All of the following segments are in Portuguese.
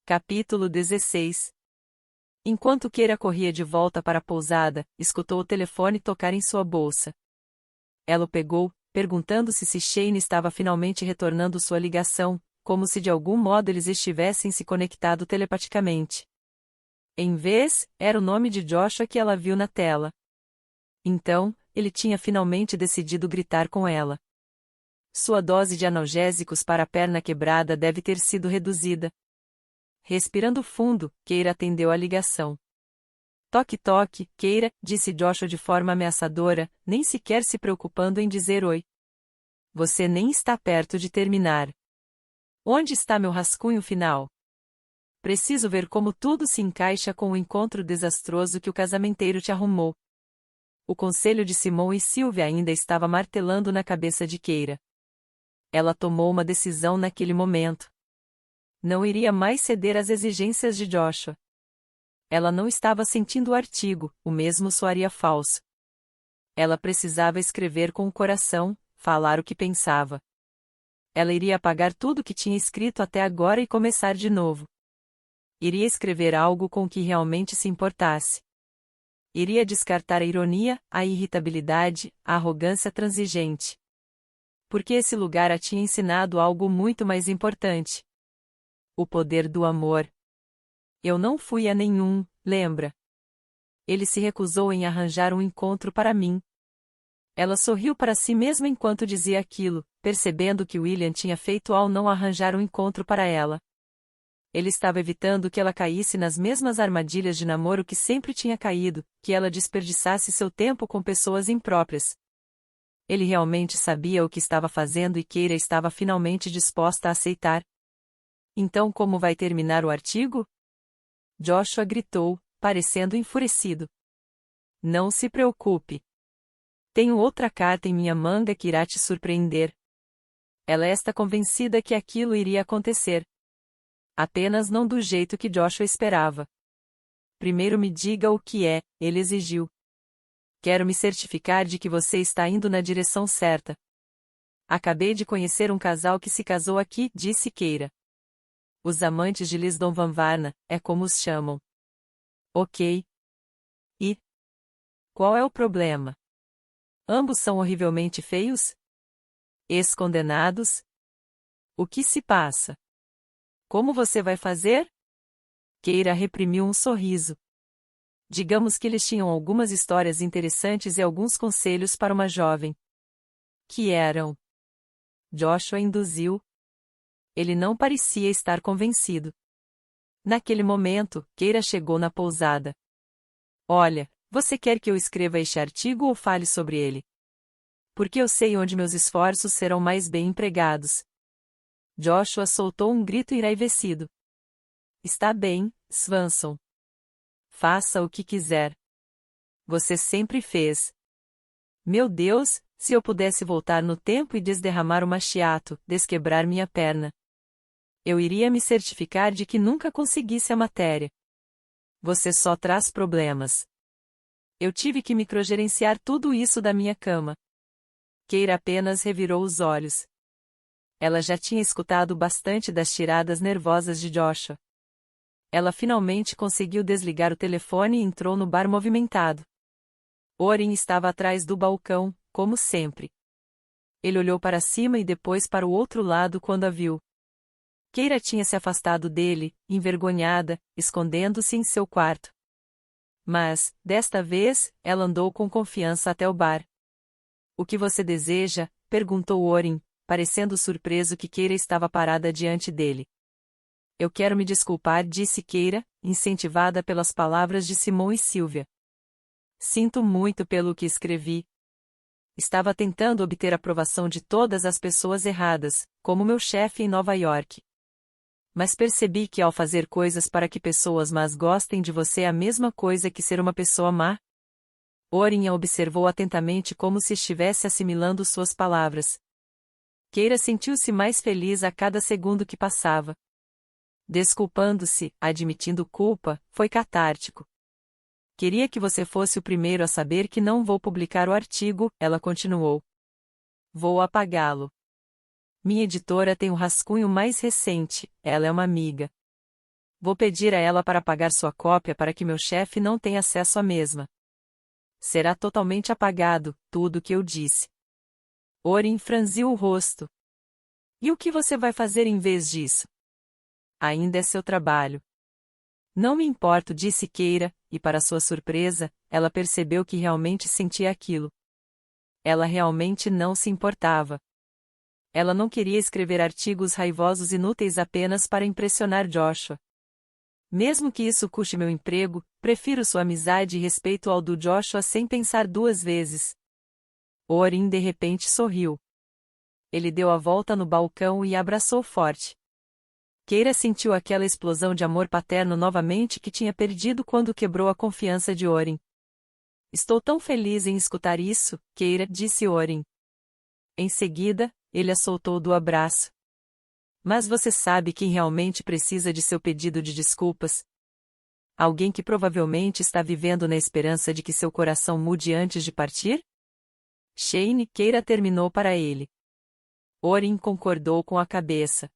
Capítulo 16. Enquanto Keira corria de volta para a pousada, escutou o telefone tocar em sua bolsa. Ela o pegou, perguntando-se se Shane estava finalmente retornando sua ligação, como se de algum modo eles estivessem se conectado telepaticamente. Em vez, era o nome de Joshua que ela viu na tela. Então, ele tinha finalmente decidido gritar com ela. Sua dose de analgésicos para a perna quebrada deve ter sido reduzida. Respirando fundo, Keira atendeu a ligação. Toque toque, Keira, disse Joshua de forma ameaçadora, nem sequer se preocupando em dizer oi. Você nem está perto de terminar. Onde está meu rascunho final? Preciso ver como tudo se encaixa com o encontro desastroso que o casamenteiro te arrumou. O conselho de Simon e Sylvia ainda estava martelando na cabeça de Keira. Ela tomou uma decisão naquele momento. Não iria mais ceder às exigências de Joshua. Ela não estava sentindo o artigo, o mesmo soaria falso. Ela precisava escrever com o coração, falar o que pensava. Ela iria apagar tudo que tinha escrito até agora e começar de novo. Iria escrever algo com que realmente se importasse. Iria descartar a ironia, a irritabilidade, a arrogância transigente. Porque esse lugar a tinha ensinado algo muito mais importante. O poder do amor. Eu não fui a nenhum, lembra? Ele se recusou em arranjar um encontro para mim. Ela sorriu para si mesma enquanto dizia aquilo, percebendo que William tinha feito ao não arranjar um encontro para ela. Ele estava evitando que ela caísse nas mesmas armadilhas de namoro que sempre tinha caído, que ela desperdiçasse seu tempo com pessoas impróprias. Ele realmente sabia o que estava fazendo e Keira estava finalmente disposta a aceitar. Então como vai terminar o artigo? Joshua gritou, parecendo enfurecido. Não se preocupe. Tenho outra carta em minha manga que irá te surpreender. Ela está convencida que aquilo iria acontecer. Apenas não do jeito que Joshua esperava. Primeiro me diga o que é, ele exigiu. Quero me certificar de que você está indo na direção certa. Acabei de conhecer um casal que se casou aqui, disse Keira. Os amantes de Lisdon Van Varna, é como os chamam. Ok. E? Qual é o problema? Ambos são horrivelmente feios? Ex-condenados? O que se passa? Como você vai fazer? Keira reprimiu um sorriso. Digamos que eles tinham algumas histórias interessantes e alguns conselhos para uma jovem. Que eram? Joshua induziu. Ele não parecia estar convencido. Naquele momento, Keira chegou na pousada. Olha, você quer que eu escreva este artigo ou fale sobre ele? Porque eu sei onde meus esforços serão mais bem empregados. Joshua soltou um grito enraivecido. Está bem, Swanson. Faça o que quiser. Você sempre fez. Meu Deus, se eu pudesse voltar no tempo e desderramar o machiato, desquebrar minha perna. Eu iria me certificar de que nunca conseguisse a matéria. Você só traz problemas. Eu tive que microgerenciar tudo isso da minha cama. Keira apenas revirou os olhos. Ela já tinha escutado bastante das tiradas nervosas de Joshua. Ela finalmente conseguiu desligar o telefone e entrou no bar movimentado. Orin estava atrás do balcão, como sempre. Ele olhou para cima e depois para o outro lado quando a viu. Keira tinha se afastado dele, envergonhada, escondendo-se em seu quarto. Mas, desta vez, ela andou com confiança até o bar. O que você deseja? Perguntou Orin, parecendo surpreso que Keira estava parada diante dele. Eu quero me desculpar, disse Keira, incentivada pelas palavras de Simon e Sylvia. Sinto muito pelo que escrevi. Estava tentando obter a aprovação de todas as pessoas erradas, como meu chefe em Nova York. Mas percebi que ao fazer coisas para que pessoas más gostem de você é a mesma coisa que ser uma pessoa má. Orin a observou atentamente como se estivesse assimilando suas palavras. Keira sentiu-se mais feliz a cada segundo que passava. Desculpando-se, admitindo culpa, foi catártico. Queria que você fosse o primeiro a saber que não vou publicar o artigo, ela continuou. Vou apagá-lo. Minha editora tem o rascunho mais recente, ela é uma amiga. Vou pedir a ela para apagar sua cópia para que meu chefe não tenha acesso à mesma. Será totalmente apagado, tudo o que eu disse. Orin franziu o rosto. E o que você vai fazer em vez disso? Ainda é seu trabalho. Não me importo, disse Keira, e para sua surpresa, ela percebeu que realmente sentia aquilo. Ela realmente não se importava. Ela não queria escrever artigos raivosos inúteis apenas para impressionar Joshua. Mesmo que isso custe meu emprego, prefiro sua amizade e respeito ao do Joshua sem pensar duas vezes. Orin de repente sorriu. Ele deu a volta no balcão e a abraçou forte. Keira sentiu aquela explosão de amor paterno novamente que tinha perdido quando quebrou a confiança de Orin. Estou tão feliz em escutar isso, Keira, disse Orin. Em seguida, ele a soltou do abraço. Mas você sabe quem realmente precisa de seu pedido de desculpas? Alguém que provavelmente está vivendo na esperança de que seu coração mude antes de partir? Shane, Keira terminou para ele. Orin concordou com a cabeça.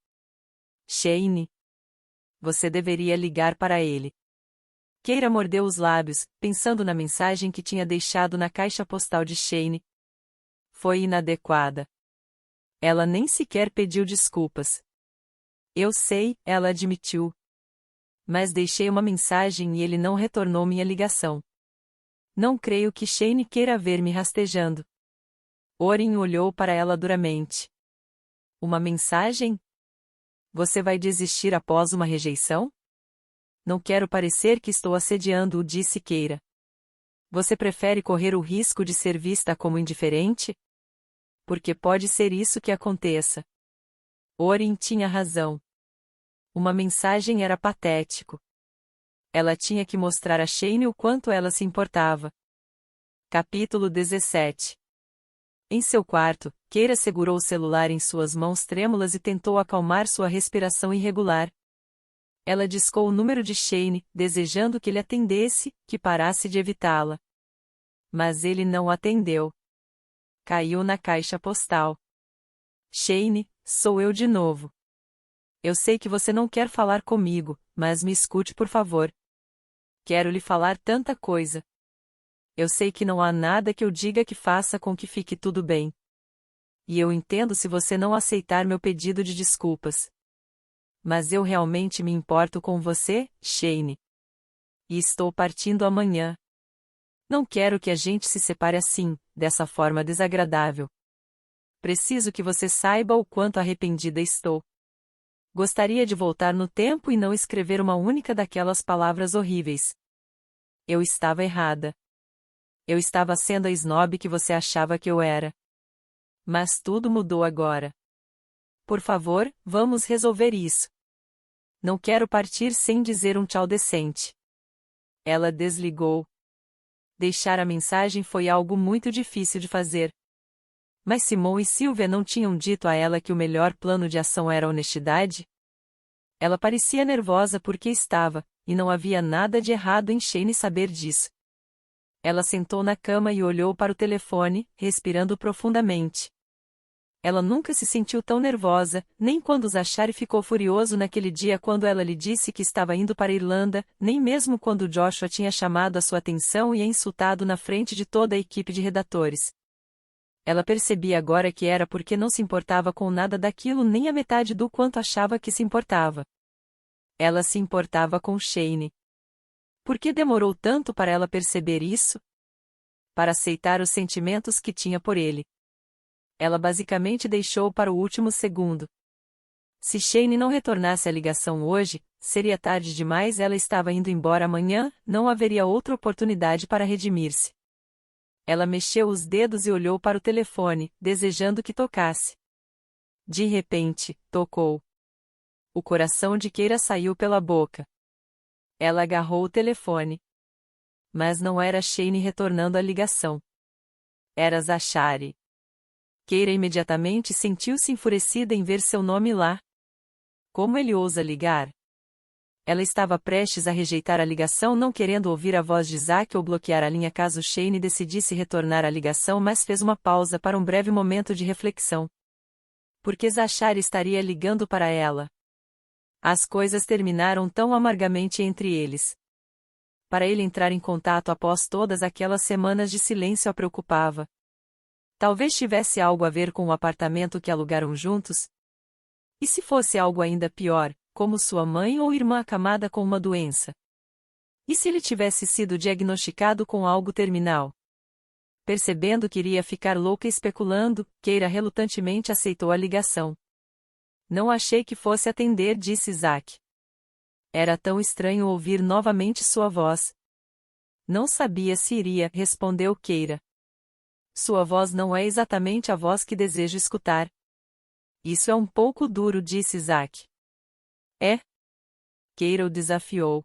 Shane. Você deveria ligar para ele. Keira mordeu os lábios, pensando na mensagem que tinha deixado na caixa postal de Shane. Foi inadequada. Ela nem sequer pediu desculpas. Eu sei, ela admitiu. Mas deixei uma mensagem e ele não retornou minha ligação. Não creio que Shane queira ver-me rastejando. Orin olhou para ela duramente. Uma mensagem? Você vai desistir após uma rejeição? Não quero parecer que estou assediando-o, disse Keira. Você prefere correr o risco de ser vista como indiferente? Porque pode ser isso que aconteça. Orin tinha razão. Uma mensagem era patético. Ela tinha que mostrar a Shane o quanto ela se importava. Capítulo 17. Em seu quarto, Keira segurou o celular em suas mãos trêmulas e tentou acalmar sua respiração irregular. Ela discou o número de Shane, desejando que ele atendesse, que parasse de evitá-la. Mas ele não atendeu. Caiu na caixa postal. Shane, sou eu de novo. Eu sei que você não quer falar comigo, mas me escute por favor. Quero lhe falar tanta coisa. Eu sei que não há nada que eu diga que faça com que fique tudo bem. E eu entendo se você não aceitar meu pedido de desculpas. Mas eu realmente me importo com você, Shane. E estou partindo amanhã. Não quero que a gente se separe assim, dessa forma desagradável. Preciso que você saiba o quanto arrependida estou. Gostaria de voltar no tempo e não escrever uma única daquelas palavras horríveis. Eu estava errada. Eu estava sendo a snob que você achava que eu era. Mas tudo mudou agora. Por favor, vamos resolver isso. Não quero partir sem dizer um tchau decente. Ela desligou. Deixar a mensagem foi algo muito difícil de fazer. Mas Simon e Sylvia não tinham dito a ela que o melhor plano de ação era a honestidade? Ela parecia nervosa porque estava, e não havia nada de errado em Shane saber disso. Ela sentou na cama e olhou para o telefone, respirando profundamente. Ela nunca se sentiu tão nervosa, nem quando Zachary ficou furioso naquele dia quando ela lhe disse que estava indo para a Irlanda, nem mesmo quando Joshua tinha chamado a sua atenção e a insultado na frente de toda a equipe de redatores. Ela percebia agora que era porque não se importava com nada daquilo nem a metade do quanto achava que se importava. Ela se importava com Shane. Por que demorou tanto para ela perceber isso? Para aceitar os sentimentos que tinha por ele. Ela basicamente deixou para o último segundo. Se Shane não retornasse à ligação hoje, seria tarde demais, ela estava indo embora amanhã, não haveria outra oportunidade para redimir-se. Ela mexeu os dedos e olhou para o telefone, desejando que tocasse. De repente, tocou. O coração de Keira saiu pela boca. Ela agarrou o telefone. Mas não era Shane retornando a ligação. Era Zachary. Keira imediatamente sentiu-se enfurecida em ver seu nome lá. Como ele ousa ligar? Ela estava prestes a rejeitar a ligação, não querendo ouvir a voz de Zack ou bloquear a linha caso Shane decidisse retornar à ligação, mas fez uma pausa para um breve momento de reflexão. Por que Zachary estaria ligando para ela? As coisas terminaram tão amargamente entre eles. Para ele entrar em contato após todas aquelas semanas de silêncio a preocupava. Talvez tivesse algo a ver com o apartamento que alugaram juntos? E se fosse algo ainda pior, como sua mãe ou irmã acamada com uma doença? E se ele tivesse sido diagnosticado com algo terminal? Percebendo que iria ficar louca especulando, Keira relutantemente aceitou a ligação. Não achei que fosse atender, disse Zack. Era tão estranho ouvir novamente sua voz. Não sabia se iria, respondeu Keira. Sua voz não é exatamente a voz que desejo escutar. Isso é um pouco duro, disse Zack. É? Keira o desafiou.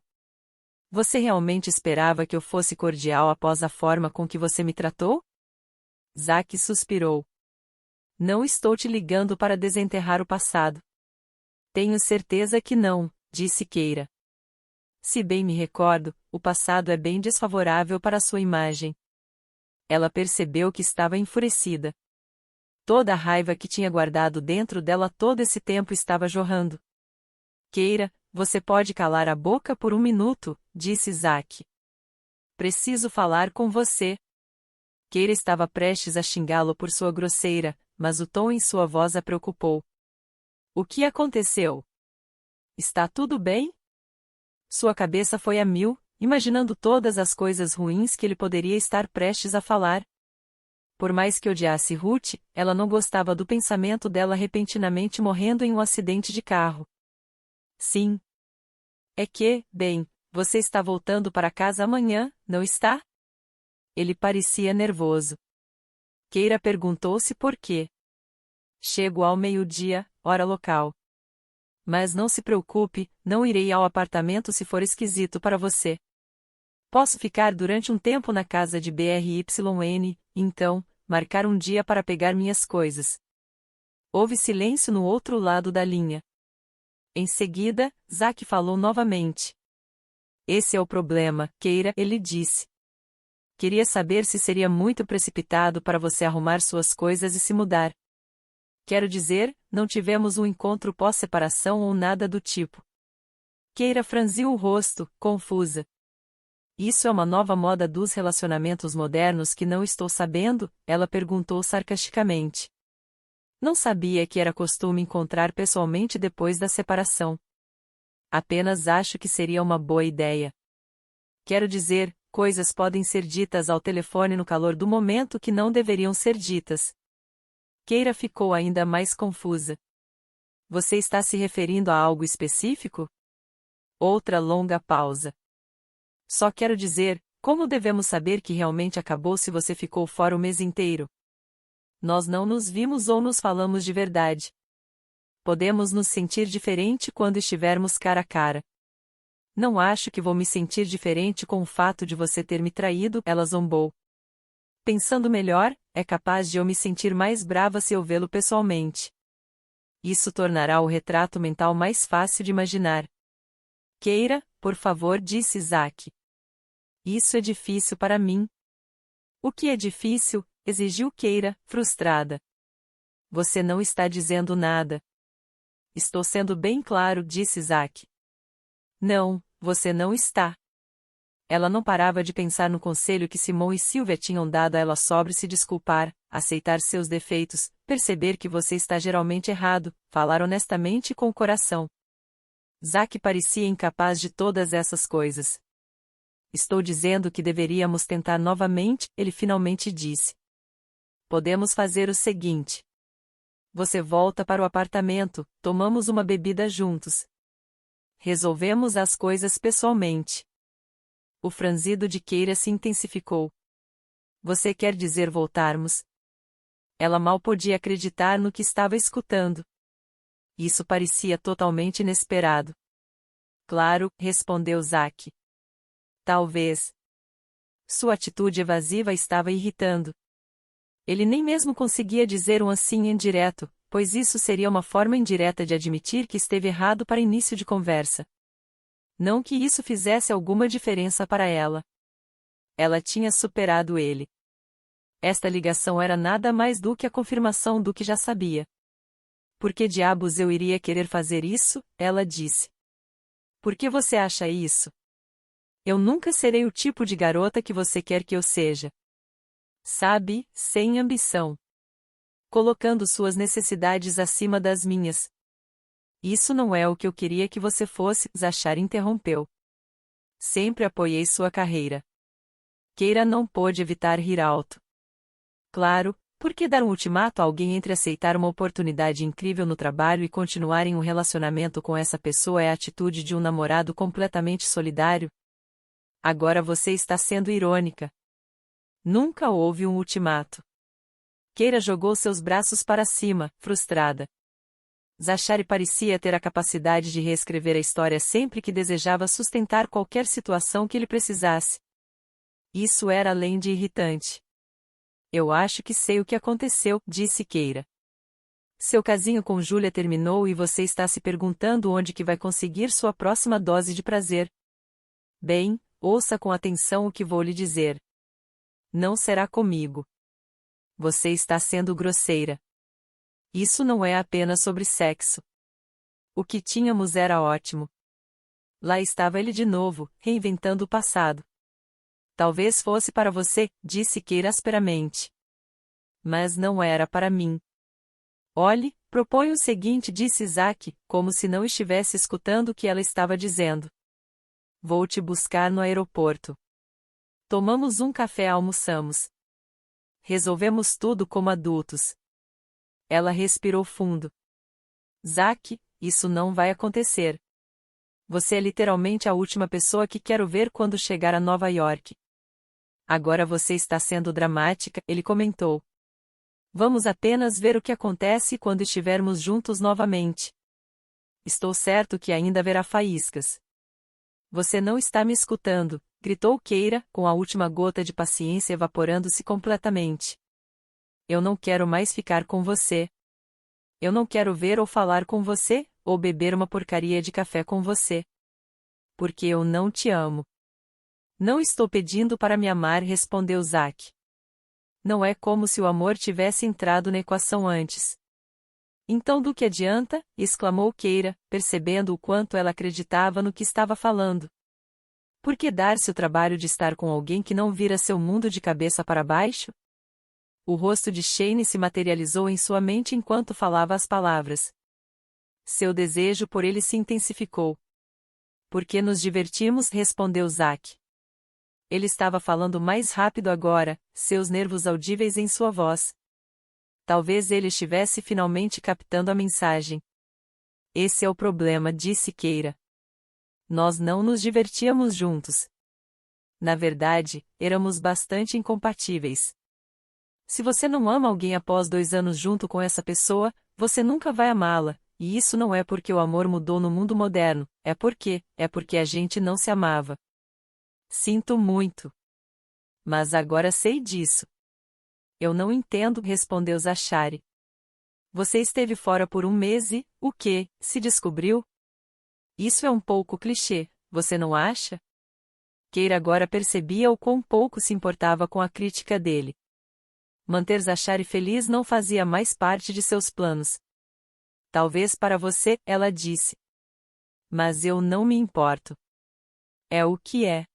Você realmente esperava que eu fosse cordial após a forma com que você me tratou? Zack suspirou. Não estou te ligando para desenterrar o passado. Tenho certeza que não, disse Keira. Se bem me recordo, o passado é bem desfavorável para sua imagem. Ela percebeu que estava enfurecida. Toda a raiva que tinha guardado dentro dela todo esse tempo estava jorrando. Keira, você pode calar a boca por um minuto, disse Zack. Preciso falar com você. Keira estava prestes a xingá-lo por sua grosseira, mas o tom em sua voz a preocupou. O que aconteceu? Está tudo bem? Sua cabeça foi a mil, imaginando todas as coisas ruins que ele poderia estar prestes a falar. Por mais que odiasse Ruth, ela não gostava do pensamento dela repentinamente morrendo em um acidente de carro. Sim. É que, bem, você está voltando para casa amanhã, não está? Ele parecia nervoso. Keira perguntou-se por quê. Chego ao meio-dia, hora local. Mas não se preocupe, não irei ao apartamento se for esquisito para você. Posso ficar durante um tempo na casa de BRYN, então, marcar um dia para pegar minhas coisas. Houve silêncio no outro lado da linha. Em seguida, Zack falou novamente. Esse é o problema, Keira, ele disse. Queria saber se seria muito precipitado para você arrumar suas coisas e se mudar. Quero dizer, não tivemos um encontro pós-separação ou nada do tipo. Keira franziu o rosto, confusa. Isso é uma nova moda dos relacionamentos modernos que não estou sabendo? Ela perguntou sarcasticamente. Não sabia que era costume encontrar pessoalmente depois da separação. Apenas acho que seria uma boa ideia. Quero dizer, coisas podem ser ditas ao telefone no calor do momento que não deveriam ser ditas. Keira ficou ainda mais confusa. Você está se referindo a algo específico? Outra longa pausa. Só quero dizer, como devemos saber que realmente acabou se você ficou fora o mês inteiro? Nós não nos vimos ou nos falamos de verdade. Podemos nos sentir diferente quando estivermos cara a cara. Não acho que vou me sentir diferente com o fato de você ter me traído, ela zombou. Pensando melhor, é capaz de eu me sentir mais brava se eu vê-lo pessoalmente. Isso tornará o retrato mental mais fácil de imaginar. Keira, por favor, disse Zack. Isso é difícil para mim. O que é difícil? Exigiu Keira, frustrada. Você não está dizendo nada. Estou sendo bem claro, disse Zack. Não, você não está. Ela não parava de pensar no conselho que Simon e Sylvia tinham dado a ela sobre se desculpar, aceitar seus defeitos, perceber que você está geralmente errado, falar honestamente com o coração. Zack parecia incapaz de todas essas coisas. Estou dizendo que deveríamos tentar novamente, ele finalmente disse. Podemos fazer o seguinte. Você volta para o apartamento, tomamos uma bebida juntos. Resolvemos as coisas pessoalmente. O franzido de Keira se intensificou. Você quer dizer voltarmos? Ela mal podia acreditar no que estava escutando. Isso parecia totalmente inesperado. Claro, respondeu Zack. Talvez. Sua atitude evasiva estava irritando. Ele nem mesmo conseguia dizer um assim indireto, pois isso seria uma forma indireta de admitir que esteve errado para início de conversa. Não que isso fizesse alguma diferença para ela. Ela tinha superado ele. Esta ligação era nada mais do que a confirmação do que já sabia. Por que diabos eu iria querer fazer isso? Ela disse. Por que você acha isso? Eu nunca serei o tipo de garota que você quer que eu seja. Sabe, sem ambição. Colocando suas necessidades acima das minhas. Isso não é o que eu queria que você fosse, Zachary interrompeu. Sempre apoiei sua carreira. Keira não pôde evitar rir alto. Claro, por que dar um ultimato a alguém entre aceitar uma oportunidade incrível no trabalho e continuar em um relacionamento com essa pessoa é a atitude de um namorado completamente solidário? Agora você está sendo irônica. Nunca houve um ultimato. Keira jogou seus braços para cima, frustrada. Zachary parecia ter a capacidade de reescrever a história sempre que desejava sustentar qualquer situação que ele precisasse. Isso era além de irritante. Eu acho que sei o que aconteceu, disse Keira. Seu casinho com Julia terminou e você está se perguntando onde que vai conseguir sua próxima dose de prazer. Bem, ouça com atenção o que vou lhe dizer. Não será comigo. Você está sendo grosseira. Isso não é apenas sobre sexo. O que tínhamos era ótimo. Lá estava ele de novo, reinventando o passado. Talvez fosse para você, disse Keira asperamente. Mas não era para mim. Olhe, proponho o seguinte, disse Isaac, como se não estivesse escutando o que ela estava dizendo. Vou te buscar no aeroporto. Tomamos um café e almoçamos. Resolvemos tudo como adultos. Ela respirou fundo. Zack, isso não vai acontecer. Você é literalmente a última pessoa que quero ver quando chegar a Nova York. Agora você está sendo dramática, ele comentou. Vamos apenas ver o que acontece quando estivermos juntos novamente. Estou certo que ainda haverá faíscas. Você não está me escutando, gritou Keira, com a última gota de paciência evaporando-se completamente. Eu não quero mais ficar com você. Eu não quero ver ou falar com você, ou beber uma porcaria de café com você. Porque eu não te amo. Não estou pedindo para me amar, respondeu Zack. Não é como se o amor tivesse entrado na equação antes. Então do que adianta? Exclamou Keira, percebendo o quanto ela acreditava no que estava falando. Por que dar-se o trabalho de estar com alguém que não vira seu mundo de cabeça para baixo? O rosto de Shane se materializou em sua mente enquanto falava as palavras. Seu desejo por ele se intensificou. Porque nos divertimos, respondeu Zack. Ele estava falando mais rápido agora, seus nervos audíveis em sua voz. Talvez ele estivesse finalmente captando a mensagem. Esse é o problema, disse Keira. Nós não nos divertíamos juntos. Na verdade, éramos bastante incompatíveis. Se você não ama alguém após 2 anos junto com essa pessoa, você nunca vai amá-la, e isso não é porque o amor mudou no mundo moderno, é porque a gente não se amava. Sinto muito. Mas agora sei disso. Eu não entendo, respondeu Zachary. Você esteve fora por 1 mês e, o que, se descobriu? Isso é um pouco clichê, você não acha? Keira agora percebia o quão pouco se importava com a crítica dele. Manter Zachary feliz não fazia mais parte de seus planos. Talvez para você, ela disse. Mas eu não me importo. É o que é.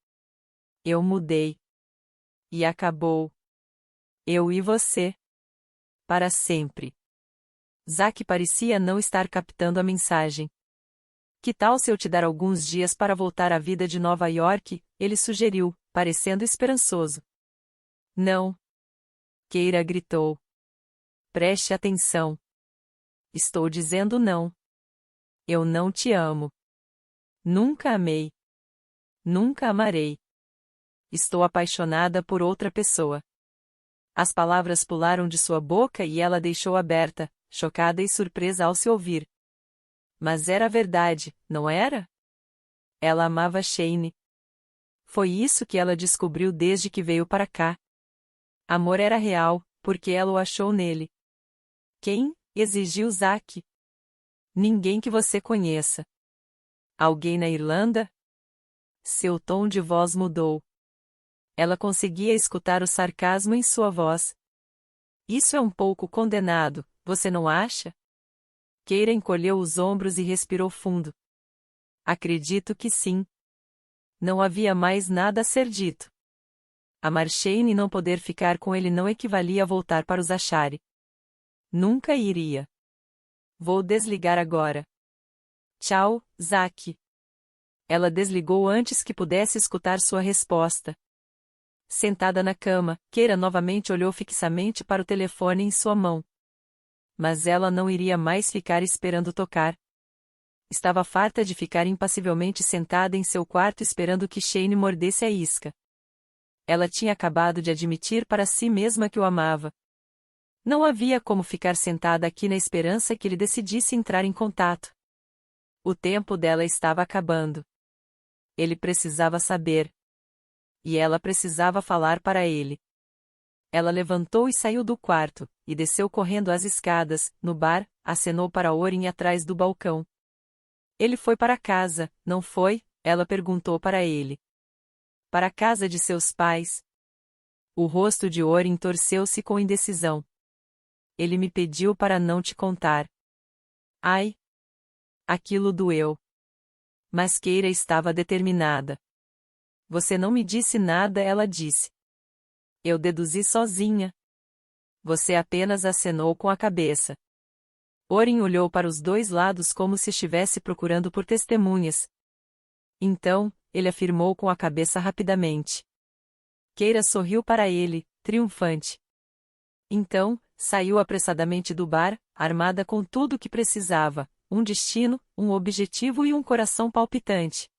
Eu mudei. E acabou. Eu e você. Para sempre. Zack parecia não estar captando a mensagem. Que tal se eu te dar alguns dias para voltar à vida de Nova York? Ele sugeriu, parecendo esperançoso. Não. Keira gritou. Preste atenção. Estou dizendo não. Eu não te amo. Nunca amei. Nunca amarei. Estou apaixonada por outra pessoa. As palavras pularam de sua boca e ela deixou aberta, chocada e surpresa ao se ouvir. Mas era verdade, não era? Ela amava Shane. Foi isso que ela descobriu desde que veio para cá. Amor era real, porque ela o achou nele. Quem? Exigiu Zack. Ninguém que você conheça. Alguém na Irlanda? Seu tom de voz mudou. Ela conseguia escutar o sarcasmo em sua voz. Isso é um pouco condenado, você não acha? Keira encolheu os ombros e respirou fundo. Acredito que sim. Não havia mais nada a ser dito. Amar Shane e não poder ficar com ele não equivalia a voltar para os Ashari. Nunca iria. Vou desligar agora. Tchau, Zack. Ela desligou antes que pudesse escutar sua resposta. Sentada na cama, Keira novamente olhou fixamente para o telefone em sua mão. Mas ela não iria mais ficar esperando tocar. Estava farta de ficar impassivelmente sentada em seu quarto esperando que Shane mordesse a isca. Ela tinha acabado de admitir para si mesma que o amava. Não havia como ficar sentada aqui na esperança que ele decidisse entrar em contato. O tempo dela estava acabando. Ele precisava saber. E ela precisava falar para ele. Ela levantou e saiu do quarto, e desceu correndo as escadas, no bar, acenou para Orin atrás do balcão. Ele foi para casa, não foi? Ela perguntou para ele. Para a casa de seus pais. O rosto de Orin torceu-se com indecisão. Ele me pediu para não te contar. Ai! Aquilo doeu. Mas Keira estava determinada. Você não me disse nada, ela disse. Eu deduzi sozinha. Você apenas acenou com a cabeça. Orin olhou para os dois lados como se estivesse procurando por testemunhas. Então, ele afirmou com a cabeça rapidamente. Keira sorriu para ele, triunfante. Então, saiu apressadamente do bar, armada com tudo o que precisava, um destino, um objetivo e um coração palpitante.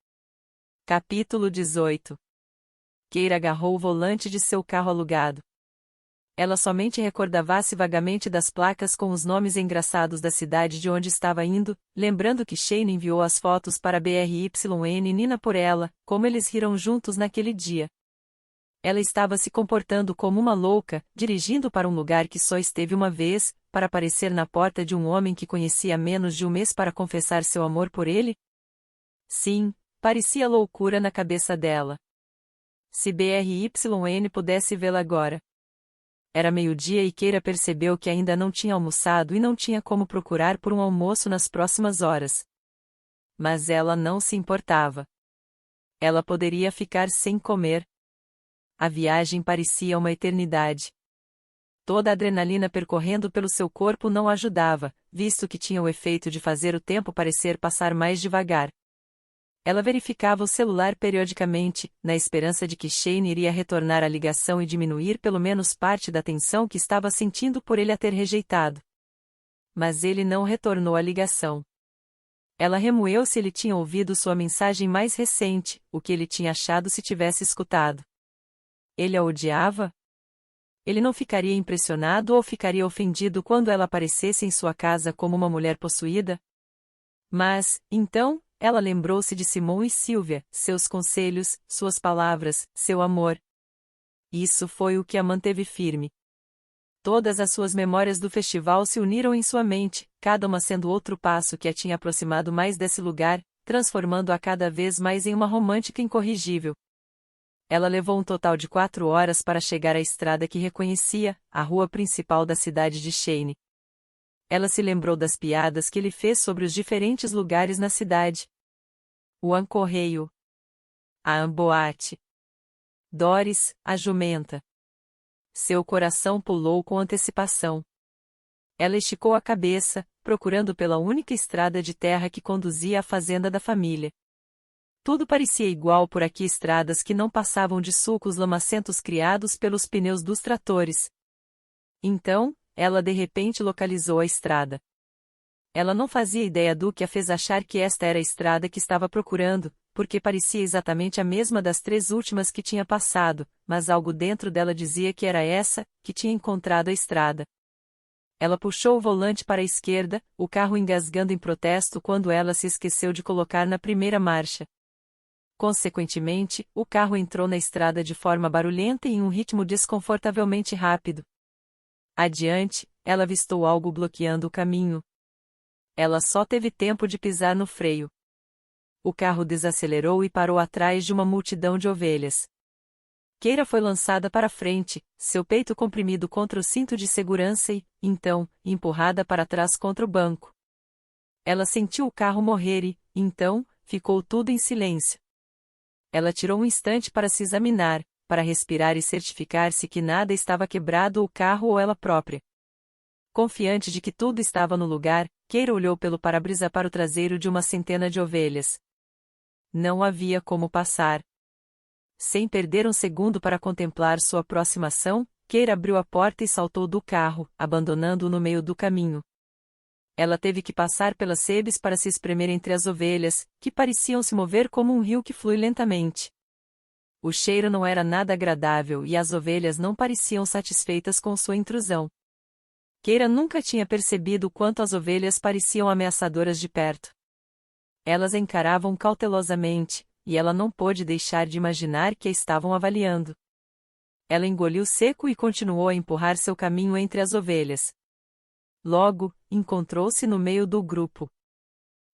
Capítulo 18. Keira agarrou o volante de seu carro alugado. Ela somente recordava-se vagamente das placas com os nomes engraçados da cidade de onde estava indo, lembrando que Shane enviou as fotos para BRYN Nina por ela, como eles riram juntos naquele dia. Ela estava se comportando como uma louca, dirigindo para um lugar que só esteve uma vez, para aparecer na porta de um homem que conhecia há menos de um mês para confessar seu amor por ele? Sim, parecia loucura na cabeça dela. Se BRYN pudesse vê-la agora. Era meio-dia e Keira percebeu que ainda não tinha almoçado e não tinha como procurar por um almoço nas próximas horas. Mas ela não se importava. Ela poderia ficar sem comer. A viagem parecia uma eternidade. Toda a adrenalina percorrendo pelo seu corpo não ajudava, visto que tinha o efeito de fazer o tempo parecer passar mais devagar. Ela verificava o celular periodicamente, na esperança de que Shane iria retornar a ligação e diminuir pelo menos parte da tensão que estava sentindo por ele a ter rejeitado. Mas ele não retornou a ligação. Ela remoeu se ele tinha ouvido sua mensagem mais recente, o que ele tinha achado se tivesse escutado. Ele a odiava? Ele não ficaria impressionado ou ficaria ofendido quando ela aparecesse em sua casa como uma mulher possuída? Mas, então, ela lembrou-se de Simon e Sylvia, seus conselhos, suas palavras, seu amor. Isso foi o que a manteve firme. Todas as suas memórias do festival se uniram em sua mente, cada uma sendo outro passo que a tinha aproximado mais desse lugar, transformando-a cada vez mais em uma romântica incorrigível. Ela levou um total de 4 horas para chegar à estrada que reconhecia, a rua principal da cidade de Shane. Ela se lembrou das piadas que ele fez sobre os diferentes lugares na cidade. O Ancorreio. A Amboate. Doris, a jumenta. Seu coração pulou com antecipação. Ela esticou a cabeça, procurando pela única estrada de terra que conduzia à fazenda da família. Tudo parecia igual por aqui, estradas que não passavam de sulcos lamacentos criados pelos pneus dos tratores. Então, ela de repente localizou a estrada. Ela não fazia ideia do que a fez achar que esta era a estrada que estava procurando, porque parecia exatamente a mesma das 3 últimas que tinha passado, mas algo dentro dela dizia que era essa, que tinha encontrado a estrada. Ela puxou o volante para a esquerda, o carro engasgando em protesto quando ela se esqueceu de colocar na primeira marcha. Consequentemente, o carro entrou na estrada de forma barulhenta e em um ritmo desconfortavelmente rápido. Adiante, ela avistou algo bloqueando o caminho. Ela só teve tempo de pisar no freio. O carro desacelerou e parou atrás de uma multidão de ovelhas. Keira foi lançada para frente, seu peito comprimido contra o cinto de segurança e, então, empurrada para trás contra o banco. Ela sentiu o carro morrer e, então, ficou tudo em silêncio. Ela tirou um instante para se examinar, para respirar e certificar-se que nada estava quebrado, o carro ou ela própria. Confiante de que tudo estava no lugar, Keira olhou pelo para-brisa para o traseiro de uma centena de ovelhas. Não havia como passar. Sem perder um segundo para contemplar sua aproximação, Keira abriu a porta e saltou do carro, abandonando-o no meio do caminho. Ela teve que passar pelas sebes para se espremer entre as ovelhas, que pareciam se mover como um rio que flui lentamente. O cheiro não era nada agradável e as ovelhas não pareciam satisfeitas com sua intrusão. Keira nunca tinha percebido o quanto as ovelhas pareciam ameaçadoras de perto. Elas encaravam cautelosamente, e ela não pôde deixar de imaginar que a estavam avaliando. Ela engoliu seco e continuou a empurrar seu caminho entre as ovelhas. Logo, encontrou-se no meio do grupo.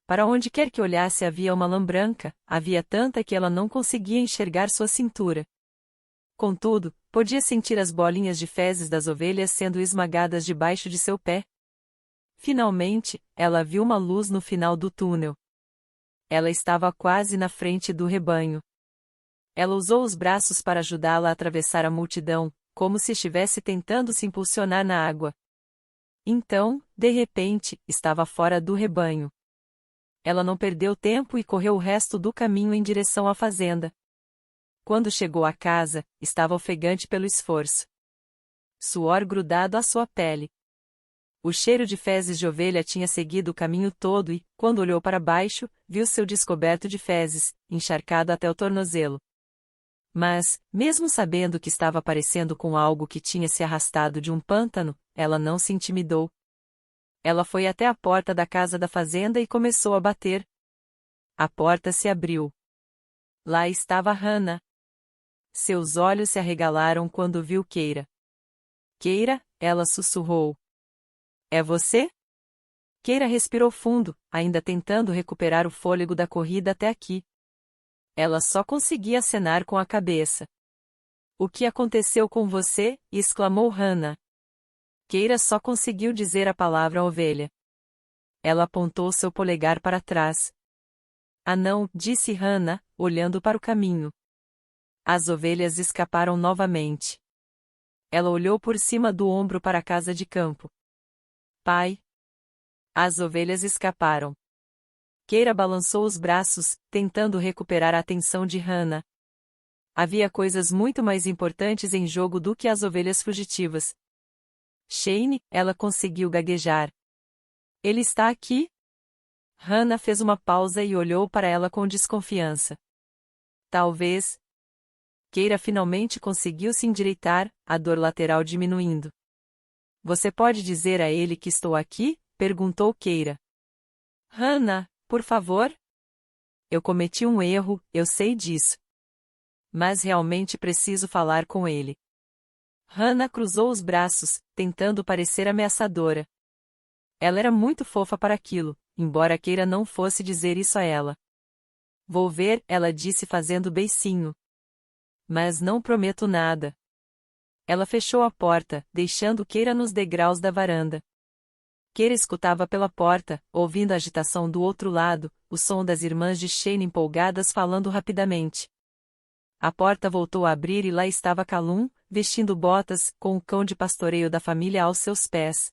Para onde quer que olhasse havia uma lã branca, havia tanta que ela não conseguia enxergar sua cintura. Contudo, podia sentir as bolinhas de fezes das ovelhas sendo esmagadas debaixo de seu pé. Finalmente, ela viu uma luz no final do túnel. Ela estava quase na frente do rebanho. Ela usou os braços para ajudá-la a atravessar a multidão, como se estivesse tentando se impulsionar na água. Então, de repente, estava fora do rebanho. Ela não perdeu tempo e correu o resto do caminho em direção à fazenda. Quando chegou à casa, estava ofegante pelo esforço. Suor grudado à sua pele. O cheiro de fezes de ovelha tinha seguido o caminho todo e, quando olhou para baixo, viu seu descoberto de fezes, encharcado até o tornozelo. Mas, mesmo sabendo que estava parecendo com algo que tinha se arrastado de um pântano, ela não se intimidou. Ela foi até a porta da casa da fazenda e começou a bater. A porta se abriu. Lá estava Hannah. Seus olhos se arregalaram quando viu Keira. Keira, ela sussurrou. É você? Keira respirou fundo, ainda tentando recuperar o fôlego da corrida até aqui. Ela só conseguia acenar com a cabeça. O que aconteceu com você? Exclamou Hannah. Keira só conseguiu dizer a palavra ovelha. Ela apontou seu polegar para trás. Ah não, disse Hannah, olhando para o caminho. As ovelhas escaparam novamente. Ela olhou por cima do ombro para a casa de campo. Pai. As ovelhas escaparam. Keira balançou os braços, tentando recuperar a atenção de Hannah. Havia coisas muito mais importantes em jogo do que as ovelhas fugitivas. Shane, ela conseguiu gaguejar. Ele está aqui? Hannah fez uma pausa e olhou para ela com desconfiança. Talvez. Keira finalmente conseguiu se endireitar, a dor lateral diminuindo. Você pode dizer a ele que estou aqui? Perguntou Keira. Hannah, por favor? Eu cometi um erro, eu sei disso. Mas realmente preciso falar com ele. Hannah cruzou os braços, tentando parecer ameaçadora. Ela era muito fofa para aquilo, embora Keira não fosse dizer isso a ela. Vou ver, ela disse fazendo beicinho. Mas não prometo nada. Ela fechou a porta, deixando Keira nos degraus da varanda. Keira escutava pela porta, ouvindo a agitação do outro lado, o som das irmãs de Shane empolgadas falando rapidamente. A porta voltou a abrir e lá estava Calum, vestindo botas, com o cão de pastoreio da família aos seus pés.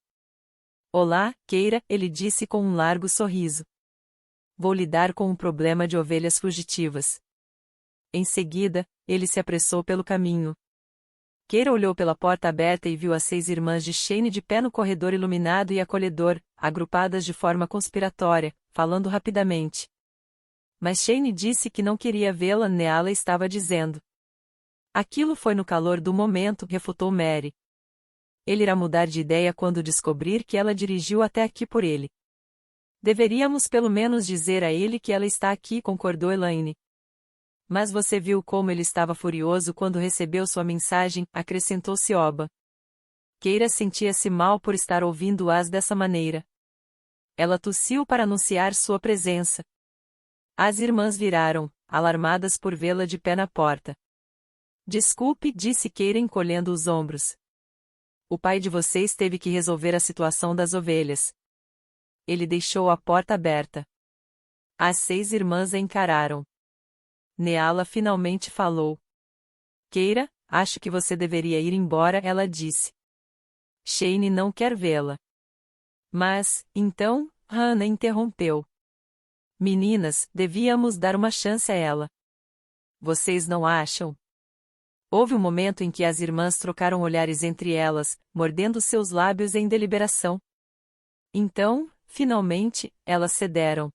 Olá, Keira, ele disse com um largo sorriso. Vou lidar com um problema de ovelhas fugitivas. Em seguida, ele se apressou pelo caminho. Keira olhou pela porta aberta e viu as 6 irmãs de Shane de pé no corredor iluminado e acolhedor, agrupadas de forma conspiratória, falando rapidamente. Mas Shane disse que não queria vê-la, Neala estava dizendo. Aquilo foi no calor do momento, refutou Mary. Ele irá mudar de ideia quando descobrir que ela dirigiu até aqui por ele. Deveríamos pelo menos dizer a ele que ela está aqui, concordou Elaine. Mas você viu como ele estava furioso quando recebeu sua mensagem, acrescentou Sioba. Keira sentia-se mal por estar ouvindo-as dessa maneira. Ela tossiu para anunciar sua presença. As irmãs viraram, alarmadas por vê-la de pé na porta. Desculpe, disse Keira encolhendo os ombros. O pai de vocês teve que resolver a situação das ovelhas. Ele deixou a porta aberta. As 6 irmãs a encararam. Neala finalmente falou. Keira, acho que você deveria ir embora, ela disse. Shane não quer vê-la. Mas, então, Hannah interrompeu. Meninas, devíamos dar uma chance a ela. Vocês não acham? Houve um momento em que as irmãs trocaram olhares entre elas, mordendo seus lábios em deliberação. Então, finalmente, elas cederam.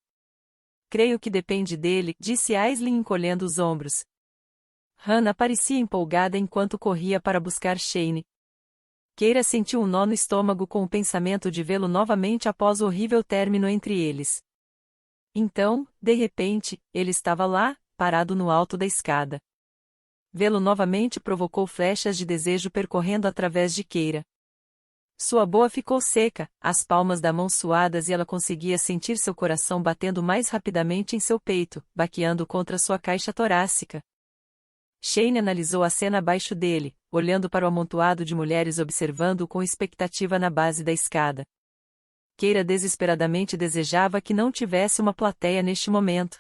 Creio que depende dele, disse Aislinn encolhendo os ombros. Hannah parecia empolgada enquanto corria para buscar Shane. Keira sentiu um nó no estômago com o pensamento de vê-lo novamente após o horrível término entre eles. Então, de repente, ele estava lá, parado no alto da escada. Vê-lo novamente provocou flechas de desejo percorrendo através de Keira. Sua boca ficou seca, as palmas da mão suadas e ela conseguia sentir seu coração batendo mais rapidamente em seu peito, baqueando contra sua caixa torácica. Shane analisou a cena abaixo dele, olhando para o amontoado de mulheres observando-o com expectativa na base da escada. Keira desesperadamente desejava que não tivesse uma plateia neste momento.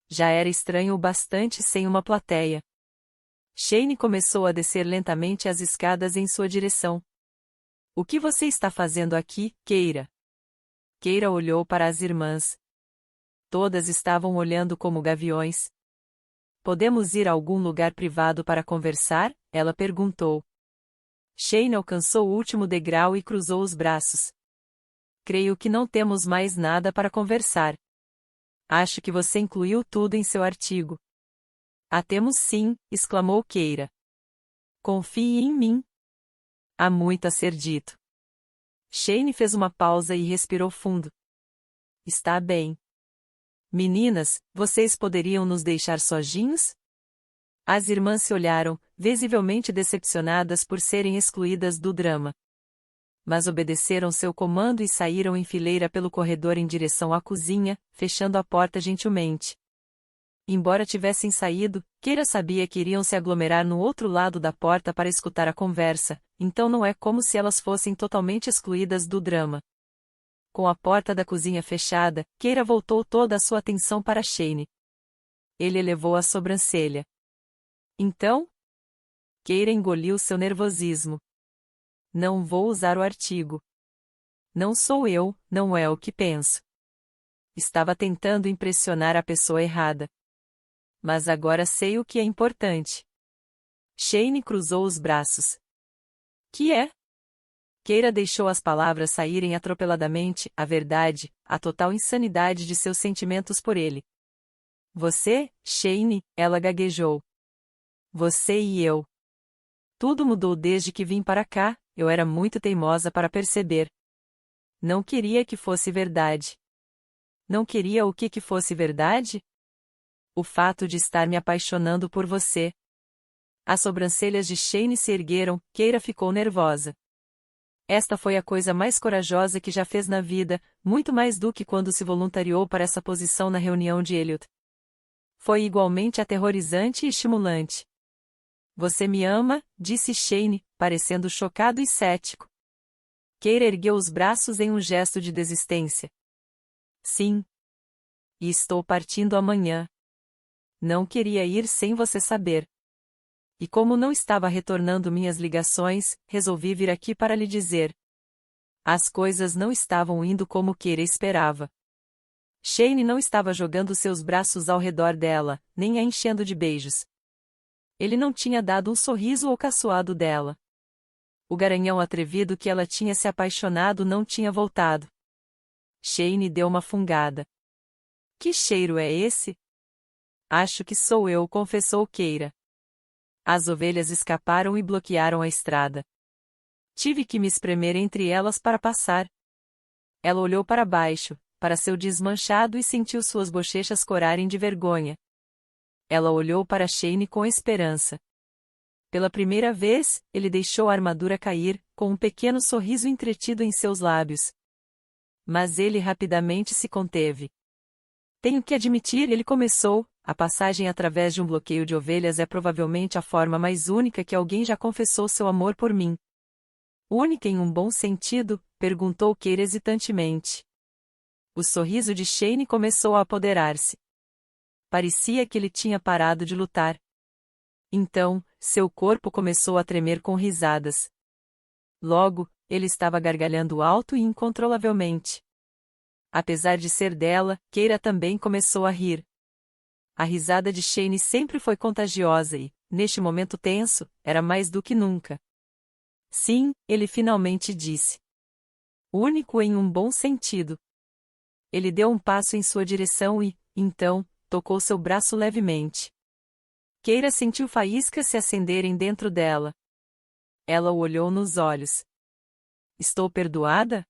Já era estranho o bastante sem uma plateia. Shane começou a descer lentamente as escadas em sua direção. O que você está fazendo aqui, Keira? Keira olhou para as irmãs. Todas estavam olhando como gaviões. Podemos ir a algum lugar privado para conversar? Ela perguntou. Shane alcançou o último degrau e cruzou os braços. Creio que não temos mais nada para conversar. Acho que você incluiu tudo em seu artigo. Ah, temos sim, exclamou Keira. Confie em mim. Há muito a ser dito. Shane fez uma pausa e respirou fundo. Está bem. Meninas, vocês poderiam nos deixar sozinhos? As irmãs se olharam, visivelmente decepcionadas por serem excluídas do drama. Mas obedeceram seu comando e saíram em fileira pelo corredor em direção à cozinha, fechando a porta gentilmente. Embora tivessem saído, Keira sabia que iriam se aglomerar no outro lado da porta para escutar a conversa, então não é como se elas fossem totalmente excluídas do drama. Com a porta da cozinha fechada, Keira voltou toda a sua atenção para Shane. Ele elevou a sobrancelha. Então? Keira engoliu seu nervosismo. Não vou usar o artigo. Não sou eu, não é o que penso. Estava tentando impressionar a pessoa errada. Mas agora sei o que é importante. Shane cruzou os braços. Que é? Keira deixou as palavras saírem atropeladamente, a verdade, a total insanidade de seus sentimentos por ele. Você, Shane, ela gaguejou. Você e eu. Tudo mudou desde que vim para cá, eu era muito teimosa para perceber. Não queria que fosse verdade. Não queria o que fosse verdade? O fato de estar me apaixonando por você. As sobrancelhas de Shane se ergueram, Keira ficou nervosa. Esta foi a coisa mais corajosa que já fez na vida, muito mais do que quando se voluntariou para essa posição na reunião de Elliot. Foi igualmente aterrorizante e estimulante. Você me ama, disse Shane, parecendo chocado e cético. Keira ergueu os braços em um gesto de desistência. Sim. E estou partindo amanhã. Não queria ir sem você saber. E como não estava retornando minhas ligações, resolvi vir aqui para lhe dizer. As coisas não estavam indo como Keira esperava. Shane não estava jogando seus braços ao redor dela, nem a enchendo de beijos. Ele não tinha dado um sorriso ou caçoado dela. O garanhão atrevido que ela tinha se apaixonado não tinha voltado. Shane deu uma fungada. Que cheiro é esse? Acho que sou eu, confessou Keira. As ovelhas escaparam e bloquearam a estrada. Tive que me espremer entre elas para passar. Ela olhou para baixo, para seu desmanchado e sentiu suas bochechas corarem de vergonha. Ela olhou para Shane com esperança. Pela primeira vez, ele deixou a armadura cair, com um pequeno sorriso entretido em seus lábios. Mas ele rapidamente se conteve. Tenho que admitir, ele começou, a passagem através de um bloqueio de ovelhas é provavelmente a forma mais única que alguém já confessou seu amor por mim. Única em um bom sentido? Perguntou Keira hesitantemente. O sorriso de Shane começou a apoderar-se. Parecia que ele tinha parado de lutar. Então, seu corpo começou a tremer com risadas. Logo, ele estava gargalhando alto e incontrolavelmente. Apesar de ser dela, Keira também começou a rir. A risada de Shane sempre foi contagiosa e, neste momento tenso, era mais do que nunca. Sim, ele finalmente disse. Único em um bom sentido. Ele deu um passo em sua direção e, então, tocou seu braço levemente. Keira sentiu faíscas se acenderem dentro dela. Ela o olhou nos olhos. Estou perdoada?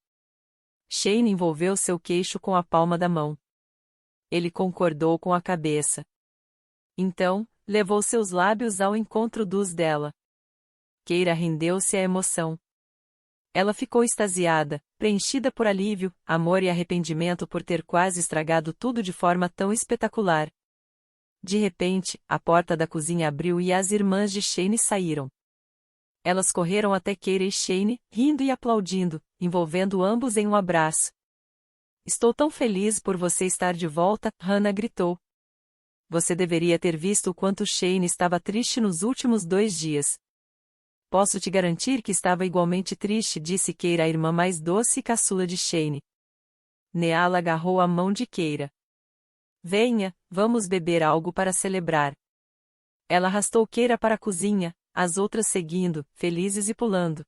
Shane envolveu seu queixo com a palma da mão. Ele concordou com a cabeça. Então, levou seus lábios ao encontro dos dela. Keira rendeu-se à emoção. Ela ficou extasiada, preenchida por alívio, amor e arrependimento por ter quase estragado tudo de forma tão espetacular. De repente, a porta da cozinha abriu e as irmãs de Shane saíram. Elas correram até Keira e Shane, rindo e aplaudindo, envolvendo ambos em um abraço. Estou tão feliz por você estar de volta, Hannah gritou. Você deveria ter visto o quanto Shane estava triste nos últimos 2 dias. Posso te garantir que estava igualmente triste, disse Keira, a irmã mais doce e caçula de Shane. Neala agarrou a mão de Keira. Venha, vamos beber algo para celebrar. Ela arrastou Keira para a cozinha, as outras seguindo, felizes e pulando.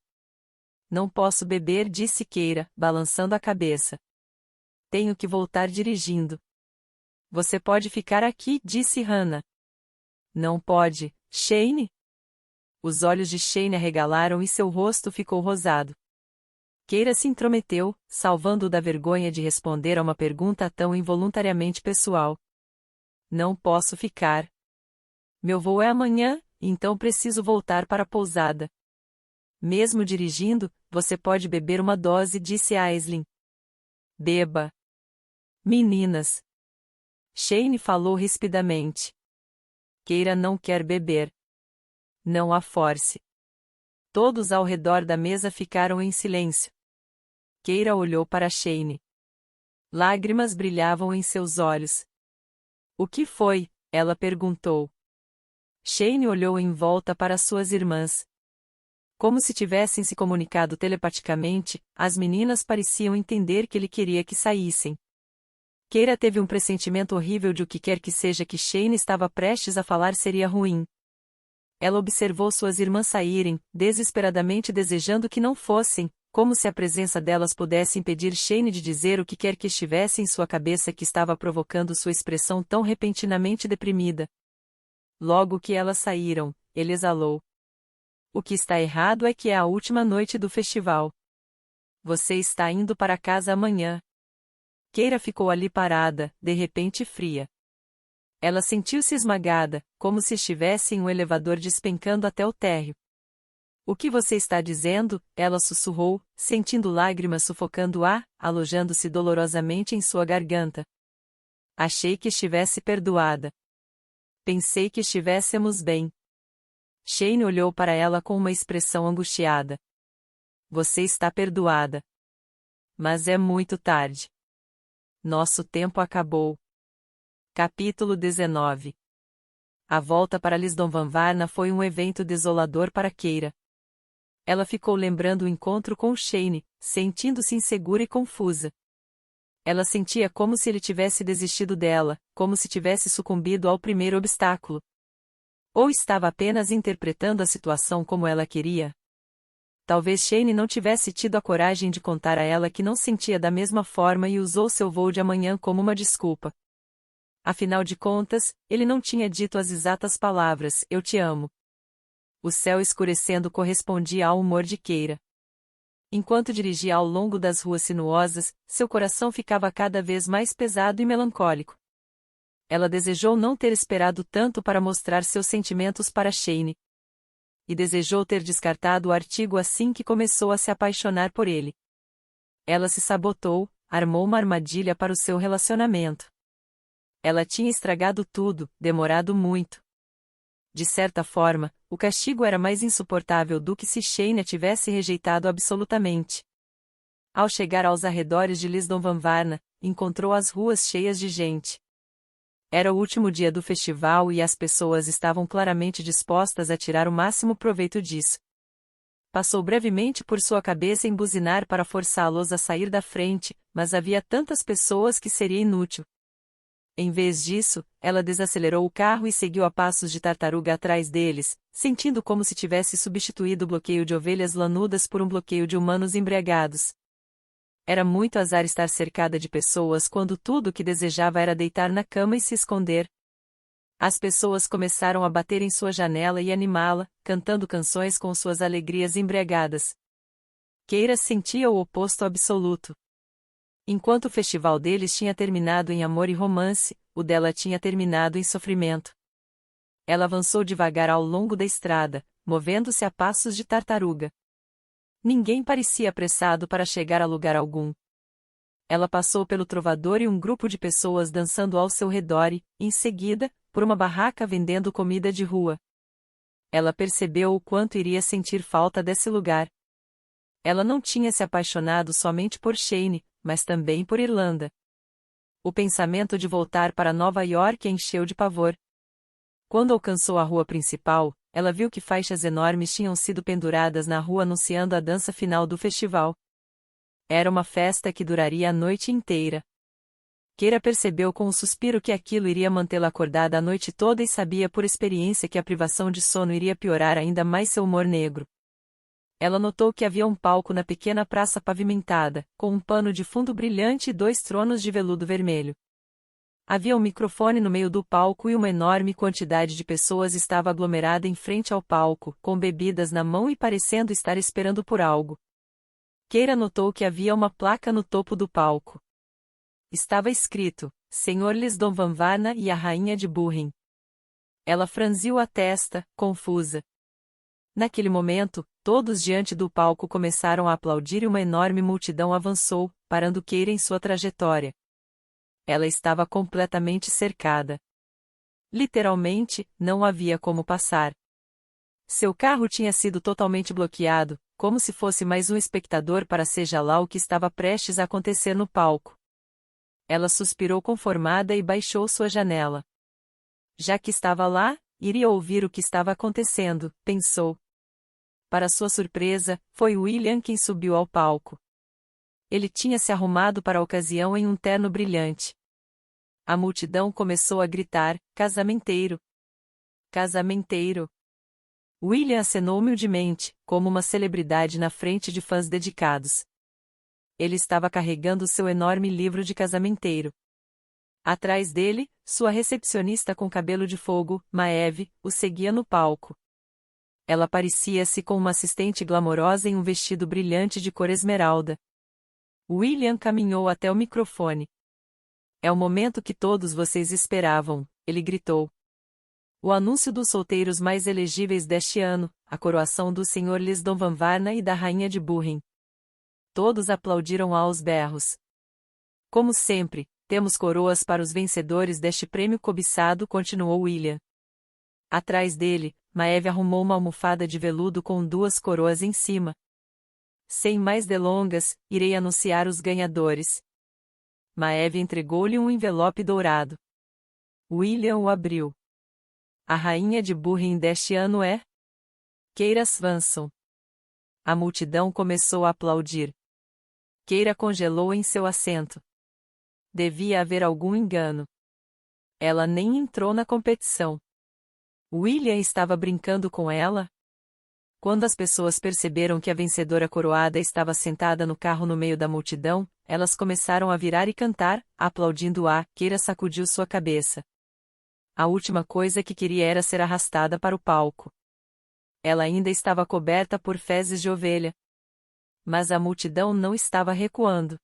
Não posso beber, disse Keira, balançando a cabeça. Tenho que voltar dirigindo. Você pode ficar aqui, disse Hannah. Não pode, Shane? Os olhos de Shane arregalaram e seu rosto ficou rosado. Keira se intrometeu, salvando-o da vergonha de responder a uma pergunta tão involuntariamente pessoal. Não posso ficar. Meu voo é amanhã, então preciso voltar para a pousada. Mesmo dirigindo, você pode beber uma dose, disse Aislinn. Beba. Meninas. Shane falou rispidamente. Keira não quer beber. Não a force. Todos ao redor da mesa ficaram em silêncio. Keira olhou para Shane. Lágrimas brilhavam em seus olhos. O que foi? Ela perguntou. Shane olhou em volta para suas irmãs. Como se tivessem se comunicado telepaticamente, as meninas pareciam entender que ele queria que saíssem. Keira teve um pressentimento horrível de o que quer que seja que Shane estava prestes a falar seria ruim. Ela observou suas irmãs saírem, desesperadamente desejando que não fossem, como se a presença delas pudesse impedir Shane de dizer o que quer que estivesse em sua cabeça que estava provocando sua expressão tão repentinamente deprimida. Logo que elas saíram, ele exalou. O que está errado é que é a última noite do festival. Você está indo para casa amanhã. Keira ficou ali parada, de repente fria. Ela sentiu-se esmagada, como se estivesse em um elevador despencando até o térreo. O que você está dizendo? Ela sussurrou, sentindo lágrimas sufocando-a, alojando-se dolorosamente em sua garganta. Achei que estivesse perdoada. Pensei que estivéssemos bem. Shane olhou para ela com uma expressão angustiada. Você está perdoada. Mas é muito tarde. Nosso tempo acabou. Capítulo 19. A volta para Lisdonvanvarna foi um evento desolador para Keira. Ela ficou lembrando o encontro com Shane, sentindo-se insegura e confusa. Ela sentia como se ele tivesse desistido dela, como se tivesse sucumbido ao primeiro obstáculo. Ou estava apenas interpretando a situação como ela queria? Talvez Shane não tivesse tido a coragem de contar a ela que não sentia da mesma forma e usou seu voo de amanhã como uma desculpa. Afinal de contas, ele não tinha dito as exatas palavras, eu te amo. O céu escurecendo correspondia ao humor de Keira. Enquanto dirigia ao longo das ruas sinuosas, seu coração ficava cada vez mais pesado e melancólico. Ela desejou não ter esperado tanto para mostrar seus sentimentos para Shane. E desejou ter descartado o artigo assim que começou a se apaixonar por ele. Ela se sabotou, armou uma armadilha para o seu relacionamento. Ela tinha estragado tudo, demorado muito. De certa forma, o castigo era mais insuportável do que se Shane a tivesse rejeitado absolutamente. Ao chegar aos arredores de Lisdoonvarna, encontrou as ruas cheias de gente. Era o último dia do festival e as pessoas estavam claramente dispostas a tirar o máximo proveito disso. Passou brevemente por sua cabeça em buzinar para forçá-los a sair da frente, mas havia tantas pessoas que seria inútil. Em vez disso, ela desacelerou o carro e seguiu a passos de tartaruga atrás deles, sentindo como se tivesse substituído o bloqueio de ovelhas lanudas por um bloqueio de humanos embriagados. Era muito azar estar cercada de pessoas quando tudo o que desejava era deitar na cama e se esconder. As pessoas começaram a bater em sua janela e animá-la, cantando canções com suas alegrias embriagadas. Keira sentia o oposto absoluto. Enquanto o festival deles tinha terminado em amor e romance, o dela tinha terminado em sofrimento. Ela avançou devagar ao longo da estrada, movendo-se a passos de tartaruga. Ninguém parecia apressado para chegar a lugar algum. Ela passou pelo trovador e um grupo de pessoas dançando ao seu redor e, em seguida, por uma barraca vendendo comida de rua. Ela percebeu o quanto iria sentir falta desse lugar. Ela não tinha se apaixonado somente por Shane, mas também por Irlanda. O pensamento de voltar para Nova York a encheu de pavor. Quando alcançou a rua principal, ela viu que faixas enormes tinham sido penduradas na rua anunciando a dança final do festival. Era uma festa que duraria a noite inteira. Keira percebeu com um suspiro que aquilo iria mantê-la acordada a noite toda e sabia por experiência que a privação de sono iria piorar ainda mais seu humor negro. Ela notou que havia um palco na pequena praça pavimentada, com um pano de fundo brilhante e 2 tronos de veludo vermelho. Havia um microfone no meio do palco e uma enorme quantidade de pessoas estava aglomerada em frente ao palco, com bebidas na mão e parecendo estar esperando por algo. Keira notou que havia uma placa no topo do palco. Estava escrito, Sr. Lisdoonvarna e a Rainha de Burren. Ela franziu a testa, confusa. Naquele momento, todos diante do palco começaram a aplaudir e uma enorme multidão avançou, parando Keira em sua trajetória. Ela estava completamente cercada. Literalmente, não havia como passar. Seu carro tinha sido totalmente bloqueado, como se fosse mais um espectador para seja lá o que estava prestes a acontecer no palco. Ela suspirou conformada e baixou sua janela. Já que estava lá, iria ouvir o que estava acontecendo, pensou. Para sua surpresa, foi William quem subiu ao palco. Ele tinha se arrumado para a ocasião em um terno brilhante. A multidão começou a gritar, casamenteiro! Casamenteiro! William acenou humildemente, como uma celebridade na frente de fãs dedicados. Ele estava carregando seu enorme livro de casamenteiro. Atrás dele, sua recepcionista com cabelo de fogo, Maeve, o seguia no palco. Ela parecia-se com uma assistente glamourosa em um vestido brilhante de cor esmeralda. William caminhou até o microfone. É o momento que todos vocês esperavam, ele gritou. O anúncio dos solteiros mais elegíveis deste ano, a coroação do Sr. Lisdoonvarna e da Rainha de Burren. Todos aplaudiram aos berros. Como sempre, temos coroas para os vencedores deste prêmio cobiçado, continuou William. Atrás dele, Maeve arrumou uma almofada de veludo com 2 coroas em cima. Sem mais delongas, irei anunciar os ganhadores. Maeve entregou-lhe um envelope dourado. William o abriu. A Rainha de Burren deste ano é Keira Swanson. A multidão começou a aplaudir. Keira congelou em seu assento. Devia haver algum engano. Ela nem entrou na competição. William estava brincando com ela? Quando as pessoas perceberam que a vencedora coroada estava sentada no carro no meio da multidão, elas começaram a virar e cantar, aplaudindo-a. Keira sacudiu sua cabeça. A última coisa que queria era ser arrastada para o palco. Ela ainda estava coberta por fezes de ovelha. Mas a multidão não estava recuando.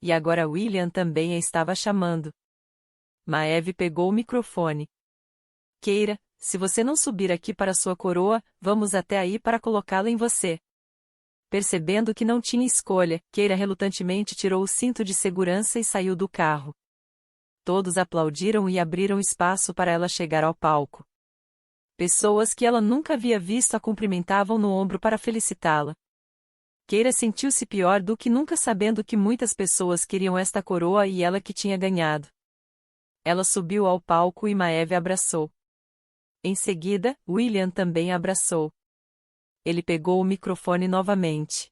E agora William também a estava chamando. Maeve pegou o microfone. Keira, se você não subir aqui para sua coroa, vamos até aí para colocá-la em você. Percebendo que não tinha escolha, Keira relutantemente tirou o cinto de segurança e saiu do carro. Todos aplaudiram e abriram espaço para ela chegar ao palco. Pessoas que ela nunca havia visto a cumprimentavam no ombro para felicitá-la. Keira sentiu-se pior do que nunca sabendo que muitas pessoas queriam esta coroa e ela que tinha ganhado. Ela subiu ao palco e Maeve abraçou. Em seguida, William também abraçou. Ele pegou o microfone novamente.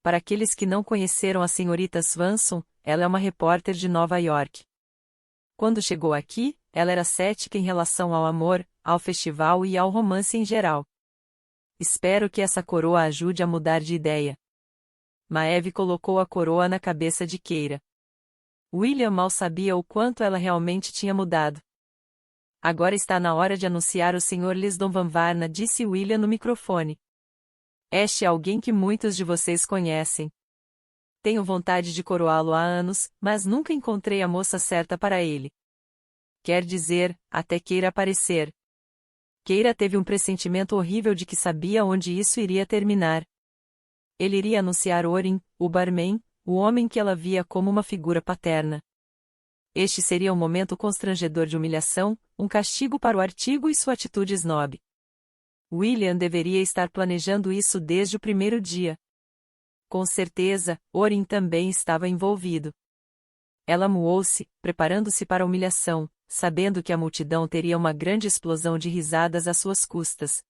Para aqueles que não conheceram a senhorita Swanson, ela é uma repórter de Nova York. Quando chegou aqui, ela era cética em relação ao amor, ao festival e ao romance em geral. Espero que essa coroa ajude a mudar de ideia. Maeve colocou a coroa na cabeça de Keira. William mal sabia o quanto ela realmente tinha mudado. Agora está na hora de anunciar o Sr. Lisdon Van Varna, disse William no microfone. Este é alguém que muitos de vocês conhecem. Tenho vontade de coroá-lo há anos, mas nunca encontrei a moça certa para ele. Quer dizer, até Keira aparecer. Keira teve um pressentimento horrível de que sabia onde isso iria terminar. Ele iria anunciar Orin, o barman, o homem que ela via como uma figura paterna. Este seria um momento constrangedor de humilhação, um castigo para o artigo e sua atitude snob. William deveria estar planejando isso desde o primeiro dia. Com certeza, Orin também estava envolvido. Ela muou-se, preparando-se para a humilhação, sabendo que a multidão teria uma grande explosão de risadas às suas custas.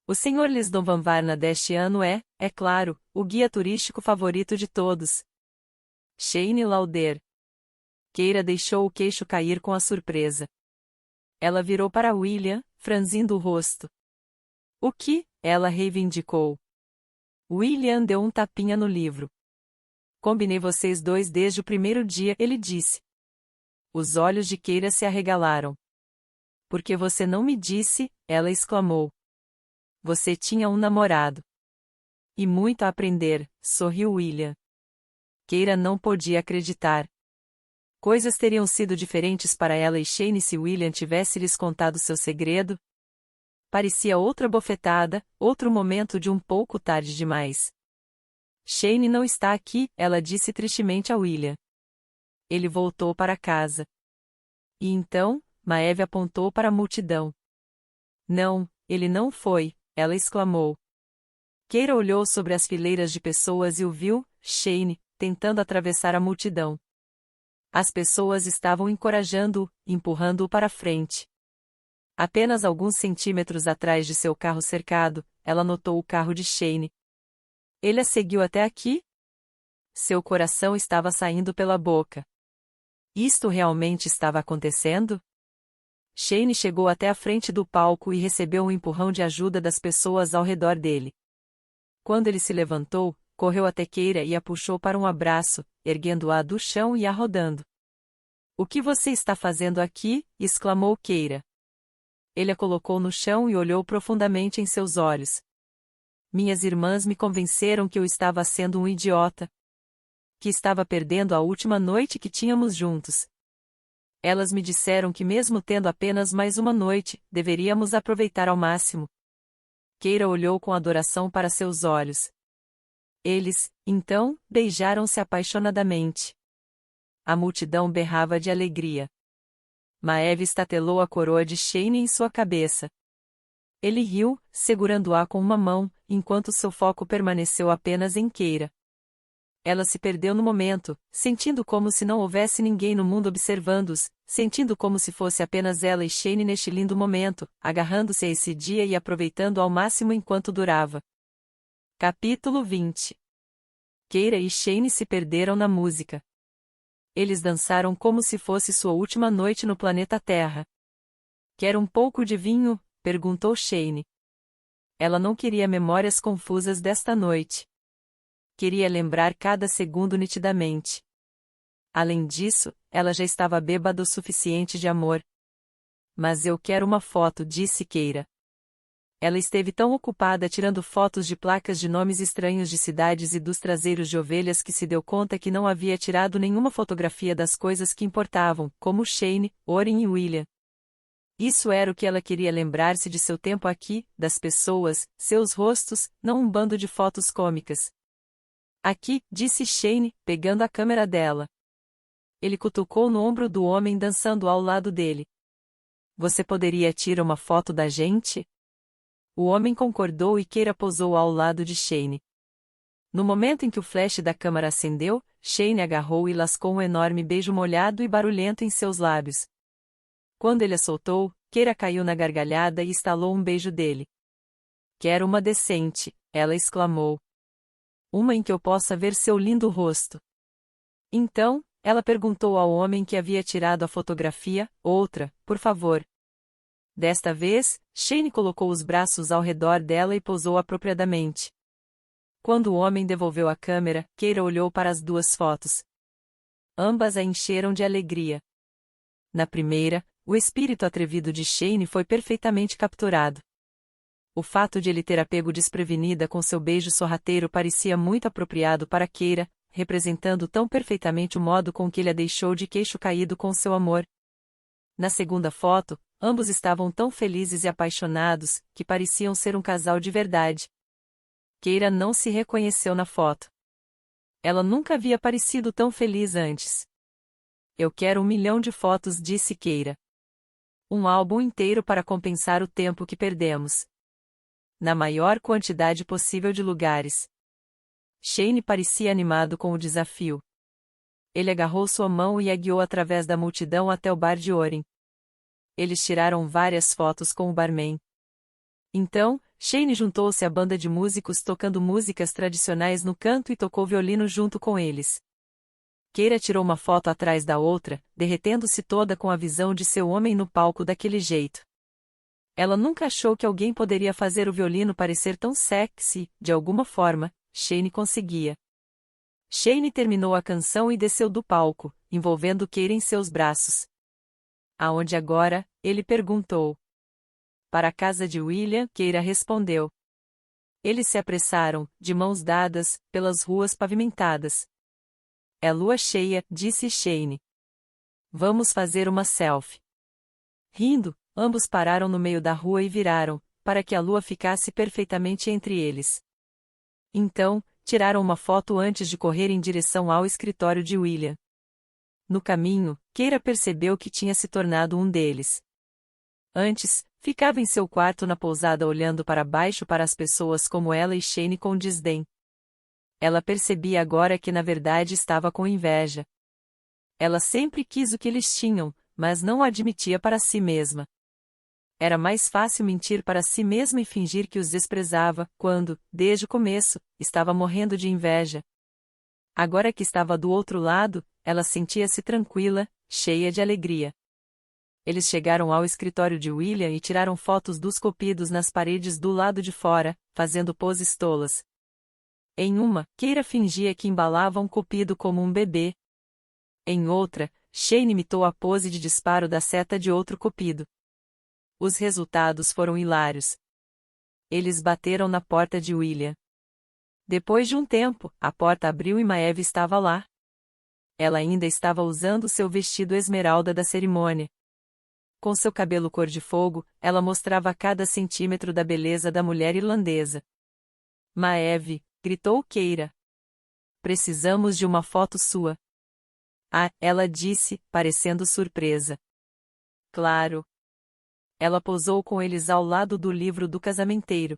O Sr. Lisdon Van Varna deste ano é claro, o guia turístico favorito de todos. Shane Lauder. Keira deixou o queixo cair com a surpresa. Ela virou para William, franzindo o rosto. O que? Ela reivindicou. William deu um tapinha no livro. Combinei vocês dois desde o primeiro dia, ele disse. Os olhos de Keira se arregalaram. Por que você não me disse? Ela exclamou. Você tinha um namorado. E muito a aprender, sorriu William. Keira não podia acreditar. Coisas teriam sido diferentes para ela e Shane se William tivesse lhes contado seu segredo. Parecia outra bofetada, outro momento de um pouco tarde demais. Shane não está aqui, ela disse tristemente a William. Ele voltou para casa. E então, Maeve apontou para a multidão. Não, ele não foi, ela exclamou. Keira olhou sobre as fileiras de pessoas e o viu, Shane, tentando atravessar a multidão. As pessoas estavam encorajando-o, empurrando-o para frente. Apenas alguns centímetros atrás de seu carro cercado, ela notou o carro de Shane. Ele a seguiu até aqui? Seu coração estava saindo pela boca. Isto realmente estava acontecendo? Shane chegou até a frente do palco e recebeu um empurrão de ajuda das pessoas ao redor dele. Quando ele se levantou, correu até Keira e a puxou para um abraço, erguendo-a do chão e a rodando. O que você está fazendo aqui? Exclamou Keira. Ele a colocou no chão e olhou profundamente em seus olhos. Minhas irmãs me convenceram que eu estava sendo um idiota. Que estava perdendo a última noite que tínhamos juntos. Elas me disseram que mesmo tendo apenas mais uma noite, deveríamos aproveitar ao máximo. Keira olhou com adoração para seus olhos. Eles, então, beijaram-se apaixonadamente. A multidão berrava de alegria. Maeve estatelou a coroa de Shane em sua cabeça. Ele riu, segurando-a com uma mão, enquanto seu foco permaneceu apenas em Keira. Ela se perdeu no momento, sentindo como se não houvesse ninguém no mundo observando-os, sentindo como se fosse apenas ela e Shane neste lindo momento, agarrando-se a esse dia e aproveitando ao máximo enquanto durava. Capítulo 20. Keira e Shane se perderam na música. Eles dançaram como se fosse sua última noite no planeta Terra. Quer um pouco de vinho? Perguntou Shane. Ela não queria memórias confusas desta noite. Queria lembrar cada segundo nitidamente. Além disso, ela já estava bêbada o suficiente de amor. Mas eu quero uma foto, disse Keira. Ela esteve tão ocupada tirando fotos de placas de nomes estranhos de cidades e dos traseiros de ovelhas que se deu conta que não havia tirado nenhuma fotografia das coisas que importavam, como Shane, Orin e William. Isso era o que ela queria lembrar-se de seu tempo aqui, das pessoas, seus rostos, não um bando de fotos cômicas. Aqui, disse Shane, pegando a câmera dela. Ele cutucou no ombro do homem dançando ao lado dele. Você poderia tirar uma foto da gente? O homem concordou e Keira posou ao lado de Shane. No momento em que o flash da câmera acendeu, Shane agarrou e lascou um enorme beijo molhado e barulhento em seus lábios. Quando ele a soltou, Keira caiu na gargalhada e estalou um beijo dele. Quero uma decente, ela exclamou. Uma em que eu possa ver seu lindo rosto. Então, ela perguntou ao homem que havia tirado a fotografia, outra, por favor. Desta vez, Shane colocou os braços ao redor dela e posou apropriadamente. Quando o homem devolveu a câmera, Keira olhou para as duas fotos. Ambas a encheram de alegria. Na primeira, o espírito atrevido de Shane foi perfeitamente capturado. O fato de ele ter a pego desprevenida com seu beijo sorrateiro parecia muito apropriado para Keira, representando tão perfeitamente o modo com que ele a deixou de queixo caído com seu amor. Na segunda foto, ambos estavam tão felizes e apaixonados, que pareciam ser um casal de verdade. Keira não se reconheceu na foto. Ela nunca havia parecido tão feliz antes. Eu quero 1 milhão de fotos, disse Keira. Um álbum inteiro para compensar o tempo que perdemos. Na maior quantidade possível de lugares. Shane parecia animado com o desafio. Ele agarrou sua mão e a guiou através da multidão até o bar de Oren. Eles tiraram várias fotos com o barman. Então, Shane juntou-se à banda de músicos tocando músicas tradicionais no canto e tocou violino junto com eles. Keira tirou uma foto atrás da outra, derretendo-se toda com a visão de seu homem no palco daquele jeito. Ela nunca achou que alguém poderia fazer o violino parecer tão sexy, de alguma forma, Shane conseguia. Shane terminou a canção e desceu do palco, envolvendo Keira em seus braços. Aonde agora? Ele perguntou. Para a casa de William, Keira respondeu. Eles se apressaram, de mãos dadas, pelas ruas pavimentadas. É lua cheia, disse Shane. Vamos fazer uma selfie. Rindo, ambos pararam no meio da rua e viraram, para que a lua ficasse perfeitamente entre eles. Então, tiraram uma foto antes de correr em direção ao escritório de William. No caminho, Keira percebeu que tinha se tornado um deles. Antes, ficava em seu quarto na pousada olhando para baixo para as pessoas como ela e Shane com desdém. Ela percebia agora que na verdade estava com inveja. Ela sempre quis o que eles tinham, mas não o admitia para si mesma. Era mais fácil mentir para si mesma e fingir que os desprezava, quando, desde o começo, estava morrendo de inveja. Agora que estava do outro lado, ela sentia-se tranquila, cheia de alegria. Eles chegaram ao escritório de William e tiraram fotos dos cupidos nas paredes do lado de fora, fazendo poses tolas. Em uma, Keira fingia que embalava um cupido como um bebê. Em outra, Shane imitou a pose de disparo da seta de outro cupido. Os resultados foram hilários. Eles bateram na porta de William. Depois de um tempo, a porta abriu e Maeve estava lá. Ela ainda estava usando seu vestido esmeralda da cerimônia. Com seu cabelo cor de fogo, ela mostrava cada centímetro da beleza da mulher irlandesa. Maeve, gritou Keira. Precisamos de uma foto sua. Ah, ela disse, parecendo surpresa. Claro. Ela posou com eles ao lado do livro do casamenteiro.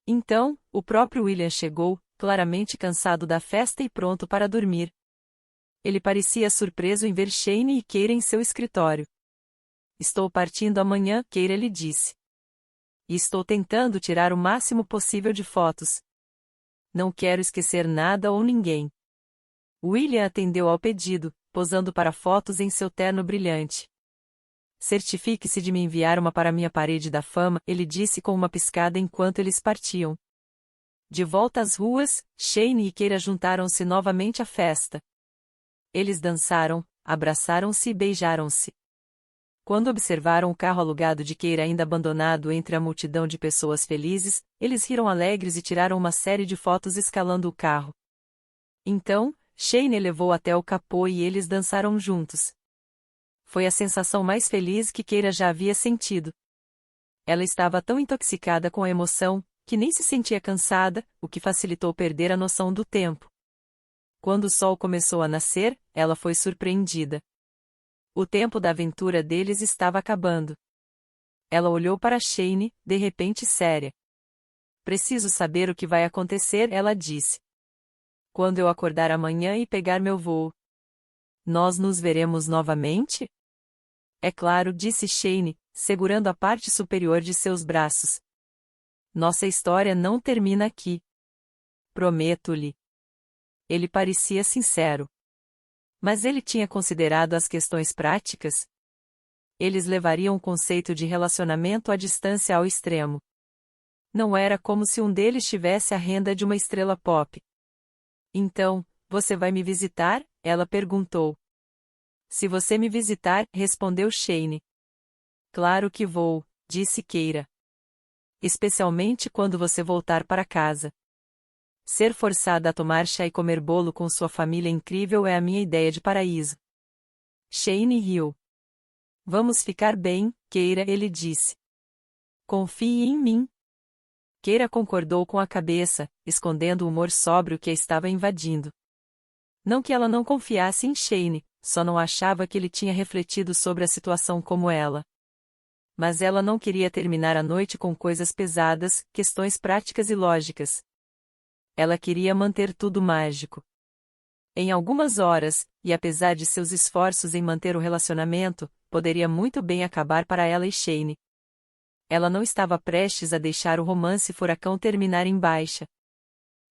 Então, o próprio William chegou, claramente cansado da festa e pronto para dormir. Ele parecia surpreso em ver Shane e Keira em seu escritório. Estou partindo amanhã, Keira lhe disse. E estou tentando tirar o máximo possível de fotos. Não quero esquecer nada ou ninguém. William atendeu ao pedido, posando para fotos em seu terno brilhante. Certifique-se de me enviar uma para minha parede da fama, ele disse com uma piscada enquanto eles partiam. De volta às ruas, Shane e Keira juntaram-se novamente à festa. Eles dançaram, abraçaram-se e beijaram-se. Quando observaram o carro alugado de Keira ainda abandonado entre a multidão de pessoas felizes, eles riram alegres e tiraram uma série de fotos escalando o carro. Então, Shane levou até o capô e eles dançaram juntos. Foi a sensação mais feliz que Keira já havia sentido. Ela estava tão intoxicada com a emoção, que nem se sentia cansada, o que facilitou perder a noção do tempo. Quando o sol começou a nascer, ela foi surpreendida. O tempo da aventura deles estava acabando. Ela olhou para Shane, de repente séria. Preciso saber o que vai acontecer, ela disse. Quando eu acordar amanhã e pegar meu voo. Nós nos veremos novamente? É claro, disse Shane, segurando a parte superior de seus braços. Nossa história não termina aqui. Prometo-lhe. Ele parecia sincero. Mas ele tinha considerado as questões práticas? Eles levariam o conceito de relacionamento à distância ao extremo. Não era como se um deles tivesse a renda de uma estrela pop. Então, você vai me visitar? Ela perguntou. Se você me visitar, respondeu Shane. Claro que vou, disse Keira. Especialmente quando você voltar para casa. Ser forçada a tomar chá e comer bolo com sua família incrível é a minha ideia de paraíso. Shane riu. Vamos ficar bem, Keira, ele disse. Confie em mim. Keira concordou com a cabeça, escondendo o humor sóbrio que a estava invadindo. Não que ela não confiasse em Shane, só não achava que ele tinha refletido sobre a situação como ela. Mas ela não queria terminar a noite com coisas pesadas, questões práticas e lógicas. Ela queria manter tudo mágico. Em algumas horas, e apesar de seus esforços em manter o relacionamento, poderia muito bem acabar para ela e Shane. Ela não estava prestes a deixar o romance furacão terminar em baixa.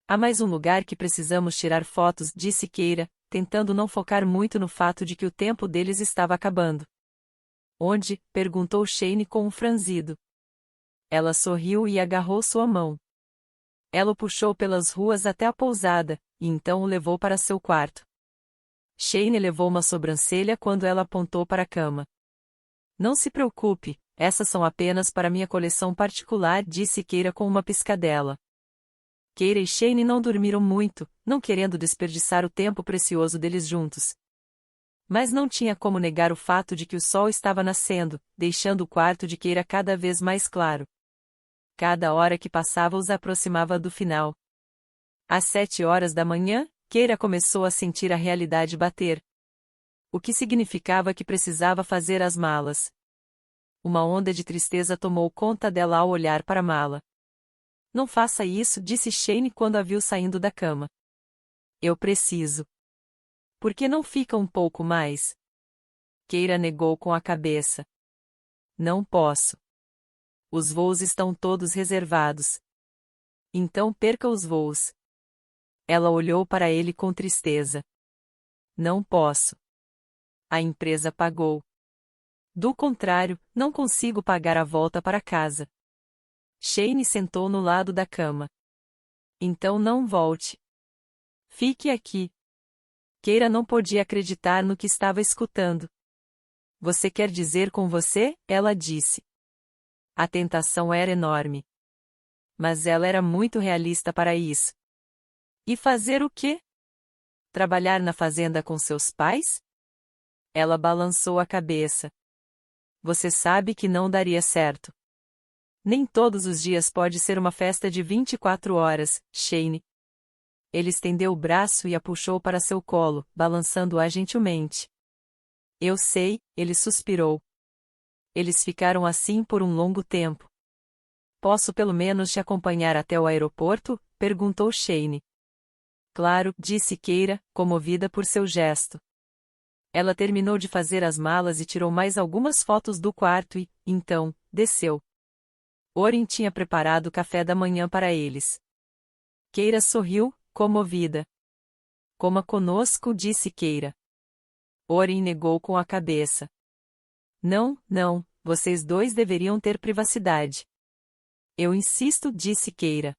Há mais um lugar que precisamos tirar fotos, disse Keira, tentando não focar muito no fato de que o tempo deles estava acabando. Onde? Perguntou Shane com um franzido. Ela sorriu e agarrou sua mão. Ela o puxou pelas ruas até a pousada, e então o levou para seu quarto. Shane levou uma sobrancelha quando ela apontou para a cama. Não se preocupe, essas são apenas para minha coleção particular, disse Keira com uma piscadela. Keira e Shane não dormiram muito, não querendo desperdiçar o tempo precioso deles juntos. Mas não tinha como negar o fato de que o sol estava nascendo, deixando o quarto de Keira cada vez mais claro. Cada hora que passava os aproximava do final. Às 7 horas da manhã, Keira começou a sentir a realidade bater. O que significava que precisava fazer as malas. Uma onda de tristeza tomou conta dela ao olhar para a mala. Não faça isso, disse Shane quando a viu saindo da cama. Eu preciso. Por que não fica um pouco mais? Keira negou com a cabeça. Não posso. Os voos estão todos reservados. Então perca os voos. Ela olhou para ele com tristeza. Não posso. A empresa pagou. Do contrário, não consigo pagar a volta para casa. Shane sentou no lado da cama. Então não volte. Fique aqui. Keira não podia acreditar no que estava escutando. Você quer dizer com você? Ela disse. A tentação era enorme. Mas ela era muito realista para isso. E fazer o quê? Trabalhar na fazenda com seus pais? Ela balançou a cabeça. Você sabe que não daria certo. Nem todos os dias pode ser uma festa de 24 horas, Shane. Ele estendeu o braço e a puxou para seu colo, balançando-a gentilmente. Eu sei, ele suspirou. Eles ficaram assim por um longo tempo. Posso pelo menos te acompanhar até o aeroporto? Perguntou Shane. Claro, disse Keira, comovida por seu gesto. Ela terminou de fazer as malas e tirou mais algumas fotos do quarto e, então, desceu. Orin tinha preparado o café da manhã para eles. Keira sorriu, comovida. Coma conosco, disse Keira. Orin negou com a cabeça. Não, não, vocês dois deveriam ter privacidade. Eu insisto, disse Keira.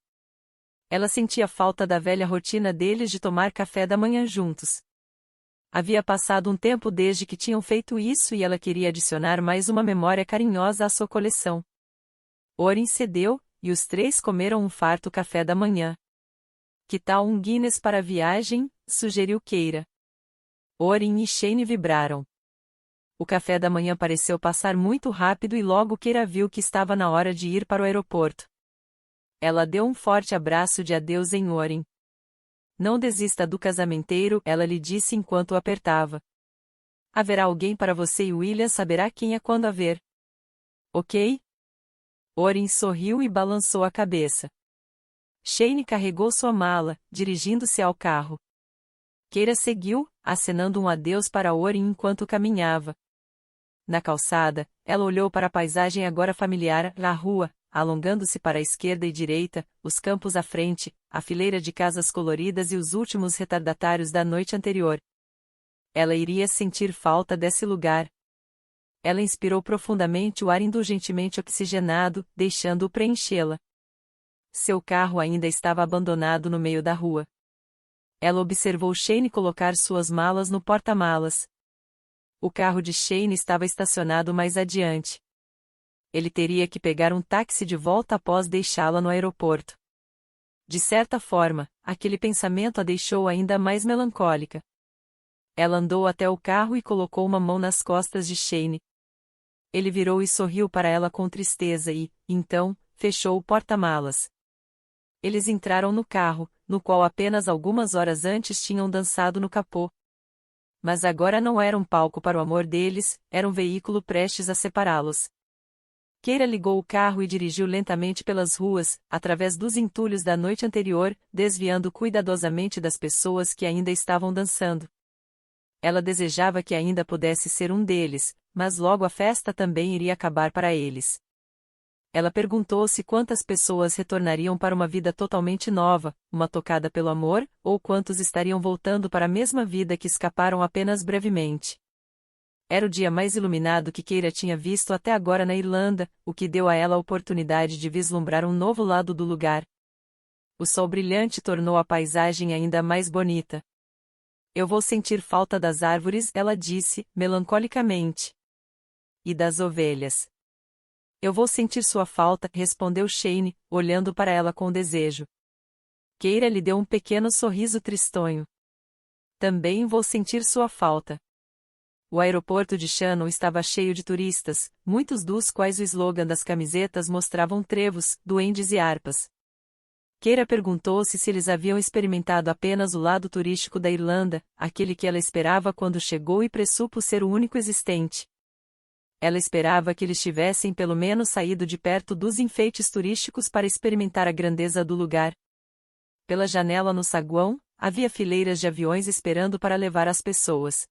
Ela sentia falta da velha rotina deles de tomar café da manhã juntos. Havia passado um tempo desde que tinham feito isso e ela queria adicionar mais uma memória carinhosa à sua coleção. Orin cedeu, e os três comeram um farto café da manhã. Que tal um Guinness para a viagem? Sugeriu Keira. Orin e Shane vibraram. O café da manhã pareceu passar muito rápido e logo Keira viu que estava na hora de ir para o aeroporto. Ela deu um forte abraço de adeus em Orin. Não desista do casamenteiro, ela lhe disse enquanto o apertava. Haverá alguém para você e William saberá quem é quando a ver. Ok? Orin sorriu e balançou a cabeça. Shane carregou sua mala, dirigindo-se ao carro. Keira seguiu, acenando um adeus para Orin enquanto caminhava. Na calçada, ela olhou para a paisagem agora familiar, na rua, alongando-se para a esquerda e direita, os campos à frente, a fileira de casas coloridas e os últimos retardatários da noite anterior. Ela iria sentir falta desse lugar. Ela inspirou profundamente o ar indulgentemente oxigenado, deixando-o preenchê-la. Seu carro ainda estava abandonado no meio da rua. Ela observou Shane colocar suas malas no porta-malas. O carro de Shane estava estacionado mais adiante. Ele teria que pegar um táxi de volta após deixá-la no aeroporto. De certa forma, aquele pensamento a deixou ainda mais melancólica. Ela andou até o carro e colocou uma mão nas costas de Shane. Ele virou e sorriu para ela com tristeza e, então, fechou o porta-malas. Eles entraram no carro, no qual apenas algumas horas antes tinham dançado no capô. Mas agora não era um palco para o amor deles, era um veículo prestes a separá-los. Keira ligou o carro e dirigiu lentamente pelas ruas, através dos entulhos da noite anterior, desviando cuidadosamente das pessoas que ainda estavam dançando. Ela desejava que ainda pudesse ser um deles, mas logo a festa também iria acabar para eles. Ela perguntou-se quantas pessoas retornariam para uma vida totalmente nova, uma tocada pelo amor, ou quantos estariam voltando para a mesma vida que escaparam apenas brevemente. Era o dia mais iluminado que Keira tinha visto até agora na Irlanda, o que deu a ela a oportunidade de vislumbrar um novo lado do lugar. O sol brilhante tornou a paisagem ainda mais bonita. Eu vou sentir falta das árvores, ela disse, melancolicamente. E das ovelhas. Eu vou sentir sua falta, respondeu Shane, olhando para ela com desejo. Keira lhe deu um pequeno sorriso tristonho. Também vou sentir sua falta. O aeroporto de Shannon estava cheio de turistas, muitos dos quais o slogan das camisetas mostravam trevos, duendes e harpas. Keira perguntou-se se eles haviam experimentado apenas o lado turístico da Irlanda, aquele que ela esperava quando chegou e pressupôs ser o único existente. Ela esperava que eles tivessem pelo menos saído de perto dos enfeites turísticos para experimentar a grandeza do lugar. Pela janela no saguão, havia fileiras de aviões esperando para levar as pessoas.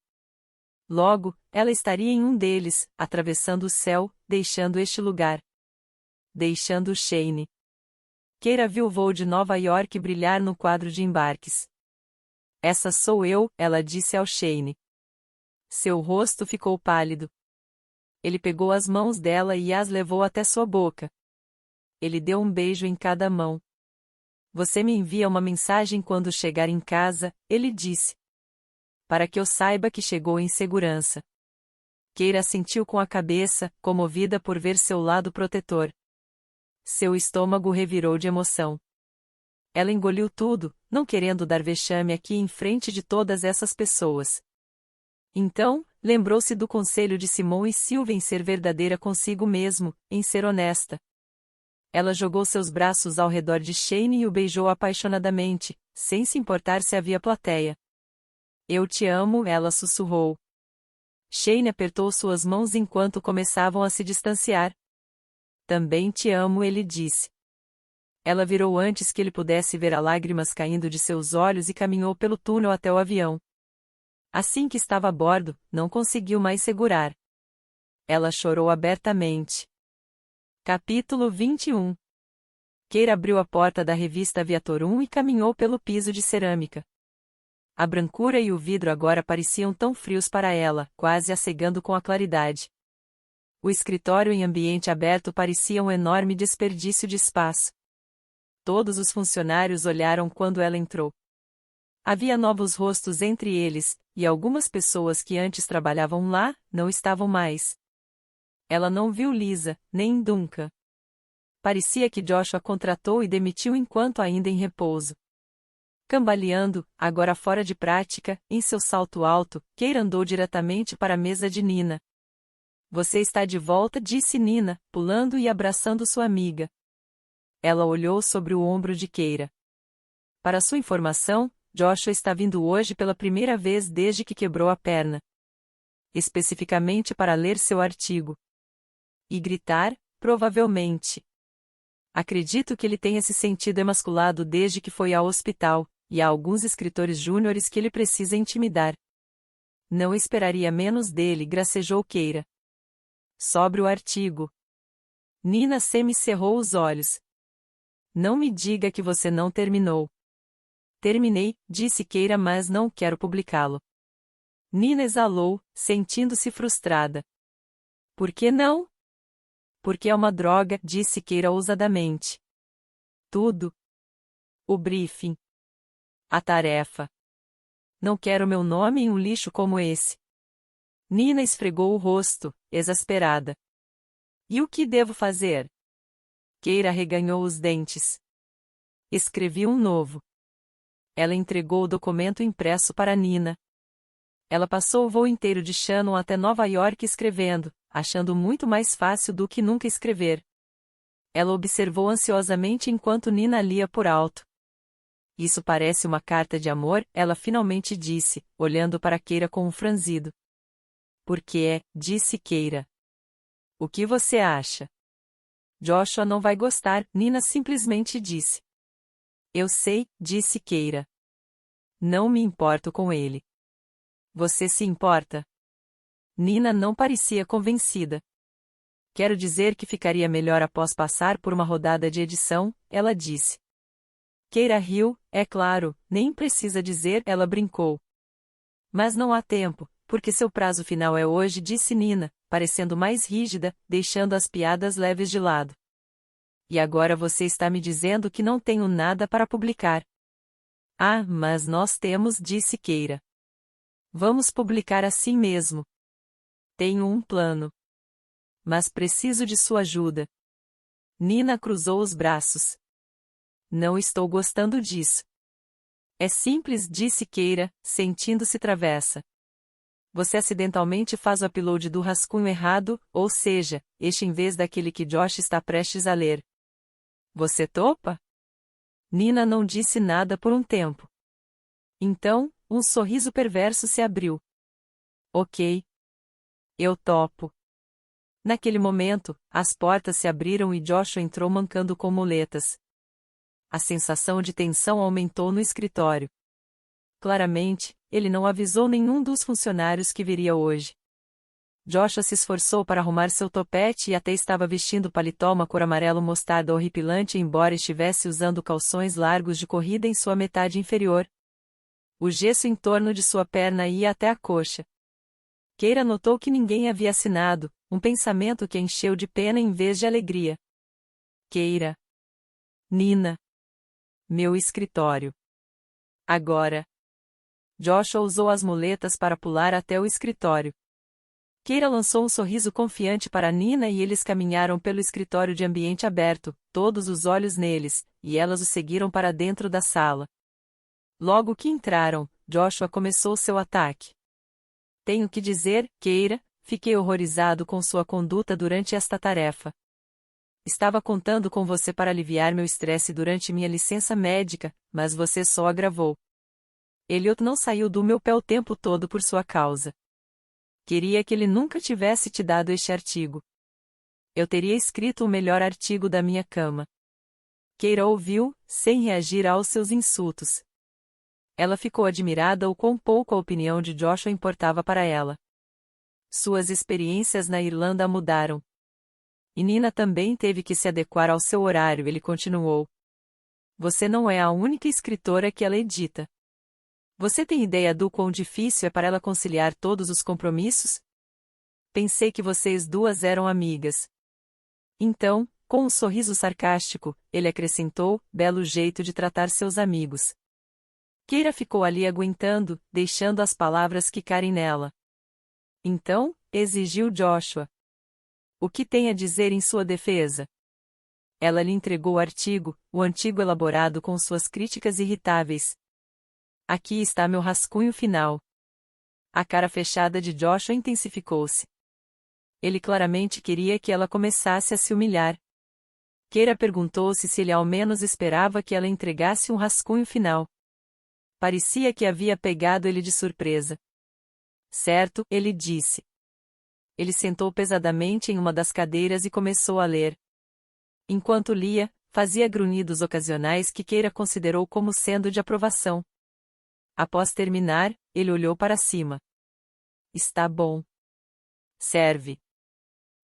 Logo, ela estaria em um deles, atravessando o céu, deixando este lugar. Deixando Shane. Keira viu o voo de Nova York brilhar no quadro de embarques. Essa sou eu, ela disse ao Shane. Seu rosto ficou pálido. Ele pegou as mãos dela e as levou até sua boca. Ele deu um beijo em cada mão. Você me envia uma mensagem quando chegar em casa, ele disse. Para que eu saiba que chegou em segurança. Keira assentiu com a cabeça, comovida por ver seu lado protetor. Seu estômago revirou de emoção. Ela engoliu tudo, não querendo dar vexame aqui em frente de todas essas pessoas. Então, lembrou-se do conselho de Simone e Silva em ser verdadeira consigo mesmo, em ser honesta. Ela jogou seus braços ao redor de Shane e o beijou apaixonadamente, sem se importar se havia plateia. Eu te amo, ela sussurrou. Shane apertou suas mãos enquanto começavam a se distanciar. Também te amo, ele disse. Ela virou antes que ele pudesse ver as lágrimas caindo de seus olhos e caminhou pelo túnel até o avião. Assim que estava a bordo, não conseguiu mais segurar. Ela chorou abertamente. Capítulo 21. Keira abriu a porta da revista Aviator 1 e caminhou pelo piso de cerâmica. A brancura e o vidro agora pareciam tão frios para ela, quase a cegando com a claridade. O escritório em ambiente aberto parecia um enorme desperdício de espaço. Todos os funcionários olharam quando ela entrou. Havia novos rostos entre eles, e algumas pessoas que antes trabalhavam lá, não estavam mais. Ela não viu Lisa, nem Duncan. Parecia que Joshua contratou e demitiu enquanto ainda em repouso. Cambaleando, agora fora de prática, em seu salto alto, Keira andou diretamente para a mesa de Nina. Você está de volta, disse Nina, pulando e abraçando sua amiga. Ela olhou sobre o ombro de Keira. Para sua informação, Joshua está vindo hoje pela primeira vez desde que quebrou a perna. Especificamente para ler seu artigo. E gritar, provavelmente. Acredito que ele tenha se sentido emasculado desde que foi ao hospital, e há alguns escritores júniores que ele precisa intimidar. Não esperaria menos dele, gracejou Keira. Sobre o artigo. Nina semicerrou os olhos. Não me diga que você não terminou. Terminei, disse Keira, mas não quero publicá-lo. Nina exalou, sentindo-se frustrada. Por que não? Porque é uma droga, disse Keira ousadamente. Tudo. O briefing. A tarefa. Não quero meu nome em um lixo como esse. Nina esfregou o rosto, exasperada. E o que devo fazer? Keira reganhou os dentes. Escrevi um novo. Ela entregou o documento impresso para Nina. Ela passou o voo inteiro de Shannon até Nova York escrevendo, achando muito mais fácil do que nunca escrever. Ela observou ansiosamente enquanto Nina lia por alto. Isso parece uma carta de amor, ela finalmente disse, olhando para Keira com um franzido. Porque é, disse Keira. O que você acha? Joshua não vai gostar, Nina simplesmente disse. Eu sei, disse Keira. Não me importo com ele. Você se importa? Nina não parecia convencida. Quero dizer que ficaria melhor após passar por uma rodada de edição, ela disse. Keira riu, é claro, nem precisa dizer, ela brincou. Mas não há tempo, porque seu prazo final é hoje, disse Nina, parecendo mais rígida, deixando as piadas leves de lado. E agora você está me dizendo que não tenho nada para publicar. Ah, mas nós temos, disse Keira. Vamos publicar assim mesmo. Tenho um plano. Mas preciso de sua ajuda. Nina cruzou os braços. Não estou gostando disso. É simples, disse Keira, sentindo-se travessa. Você acidentalmente faz o upload do rascunho errado, ou seja, este em vez daquele que Josh está prestes a ler. Você topa? Nina não disse nada por um tempo. Então, um sorriso perverso se abriu. Ok. Eu topo. Naquele momento, as portas se abriram e Joshua entrou mancando com muletas. A sensação de tensão aumentou no escritório. Claramente, ele não avisou nenhum dos funcionários que viria hoje. Joshua se esforçou para arrumar seu topete e até estava vestindo paletó uma cor amarelo mostarda horripilante embora estivesse usando calções largos de corrida em sua metade inferior. O gesso em torno de sua perna ia até a coxa. Keira notou que ninguém havia assinado, um pensamento que a encheu de pena em vez de alegria. Keira. Nina. Meu escritório. Agora. Joshua usou as muletas para pular até o escritório. Keira lançou um sorriso confiante para Nina e eles caminharam pelo escritório de ambiente aberto, todos os olhos neles, e elas o seguiram para dentro da sala. Logo que entraram, Joshua começou seu ataque. Tenho que dizer, Keira, fiquei horrorizado com sua conduta durante esta tarefa. Estava contando com você para aliviar meu estresse durante minha licença médica, mas você só agravou. Elliot não saiu do meu pé o tempo todo por sua causa. Queria que ele nunca tivesse te dado este artigo. Eu teria escrito o melhor artigo da minha cama. Keira ouviu, sem reagir aos seus insultos. Ela ficou admirada o quão pouco a opinião de Joshua importava para ela. Suas experiências na Irlanda a mudaram. E Nina também teve que se adequar ao seu horário, ele continuou. Você não é a única escritora que ela edita. Você tem ideia do quão difícil é para ela conciliar todos os compromissos? Pensei que vocês duas eram amigas. Então, com um sorriso sarcástico, ele acrescentou, belo jeito de tratar seus amigos. Keira ficou ali aguentando, deixando as palavras quicarem nela. Então, exigiu Joshua. O que tem a dizer em sua defesa? Ela lhe entregou o antigo elaborado com suas críticas irritáveis. Aqui está meu rascunho final. A cara fechada de Joshua intensificou-se. Ele claramente queria que ela começasse a se humilhar. Keira perguntou-se se ele ao menos esperava que ela entregasse um rascunho final. Parecia que havia pegado ele de surpresa. Certo, ele disse. Ele sentou pesadamente em uma das cadeiras e começou a ler. Enquanto lia, fazia grunhidos ocasionais que Keira considerou como sendo de aprovação. Após terminar, ele olhou para cima. Está bom. Serve.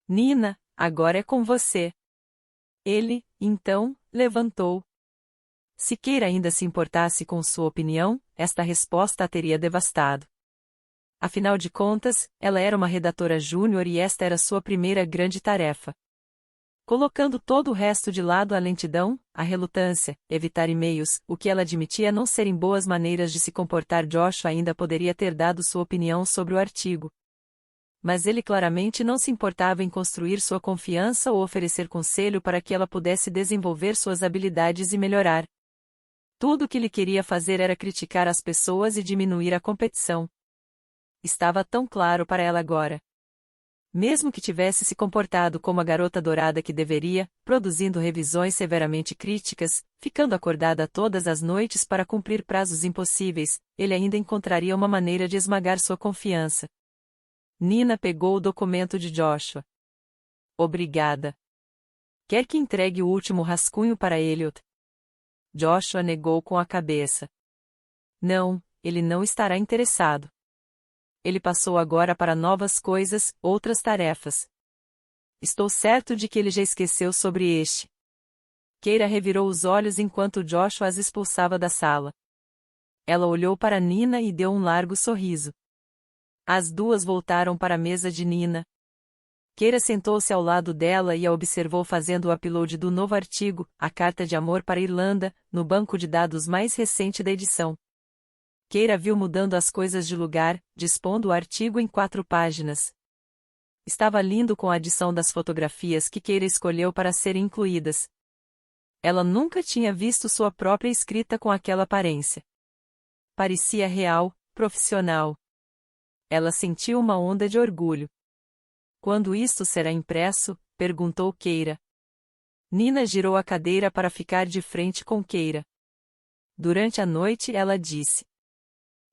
Nina, agora é com você. Ele, então, levantou. Se Keira ainda se importasse com sua opinião, esta resposta a teria devastado. Afinal de contas, ela era uma redatora júnior e esta era sua primeira grande tarefa. Colocando todo o resto de lado, a lentidão, a relutância, evitar e-mails, o que ela admitia não serem boas maneiras de se comportar, Joshua ainda poderia ter dado sua opinião sobre o artigo. Mas ele claramente não se importava em construir sua confiança ou oferecer conselho para que ela pudesse desenvolver suas habilidades e melhorar. Tudo o que ele queria fazer era criticar as pessoas e diminuir a competição. Estava tão claro para ela agora. Mesmo que tivesse se comportado como a garota dourada que deveria, produzindo revisões severamente críticas, ficando acordada todas as noites para cumprir prazos impossíveis, ele ainda encontraria uma maneira de esmagar sua confiança. Nina pegou o documento de Joshua. Obrigada. Quer que entregue o último rascunho para Elliot? Joshua negou com a cabeça. Não, ele não estará interessado. Ele passou agora para novas coisas, outras tarefas. Estou certo de que ele já esqueceu sobre este. Keira revirou os olhos enquanto Joshua as expulsava da sala. Ela olhou para Nina e deu um largo sorriso. As duas voltaram para a mesa de Nina. Keira sentou-se ao lado dela e a observou fazendo o upload do novo artigo, A Carta de Amor para a Irlanda, no banco de dados mais recente da edição. Keira viu mudando as coisas de lugar, dispondo o artigo em 4 páginas. Estava lindo com a adição das fotografias que Keira escolheu para serem incluídas. Ela nunca tinha visto sua própria escrita com aquela aparência. Parecia real, profissional. Ela sentiu uma onda de orgulho. Quando isto será impresso? Perguntou Keira. Nina girou a cadeira para ficar de frente com Keira. Durante a noite ela disse.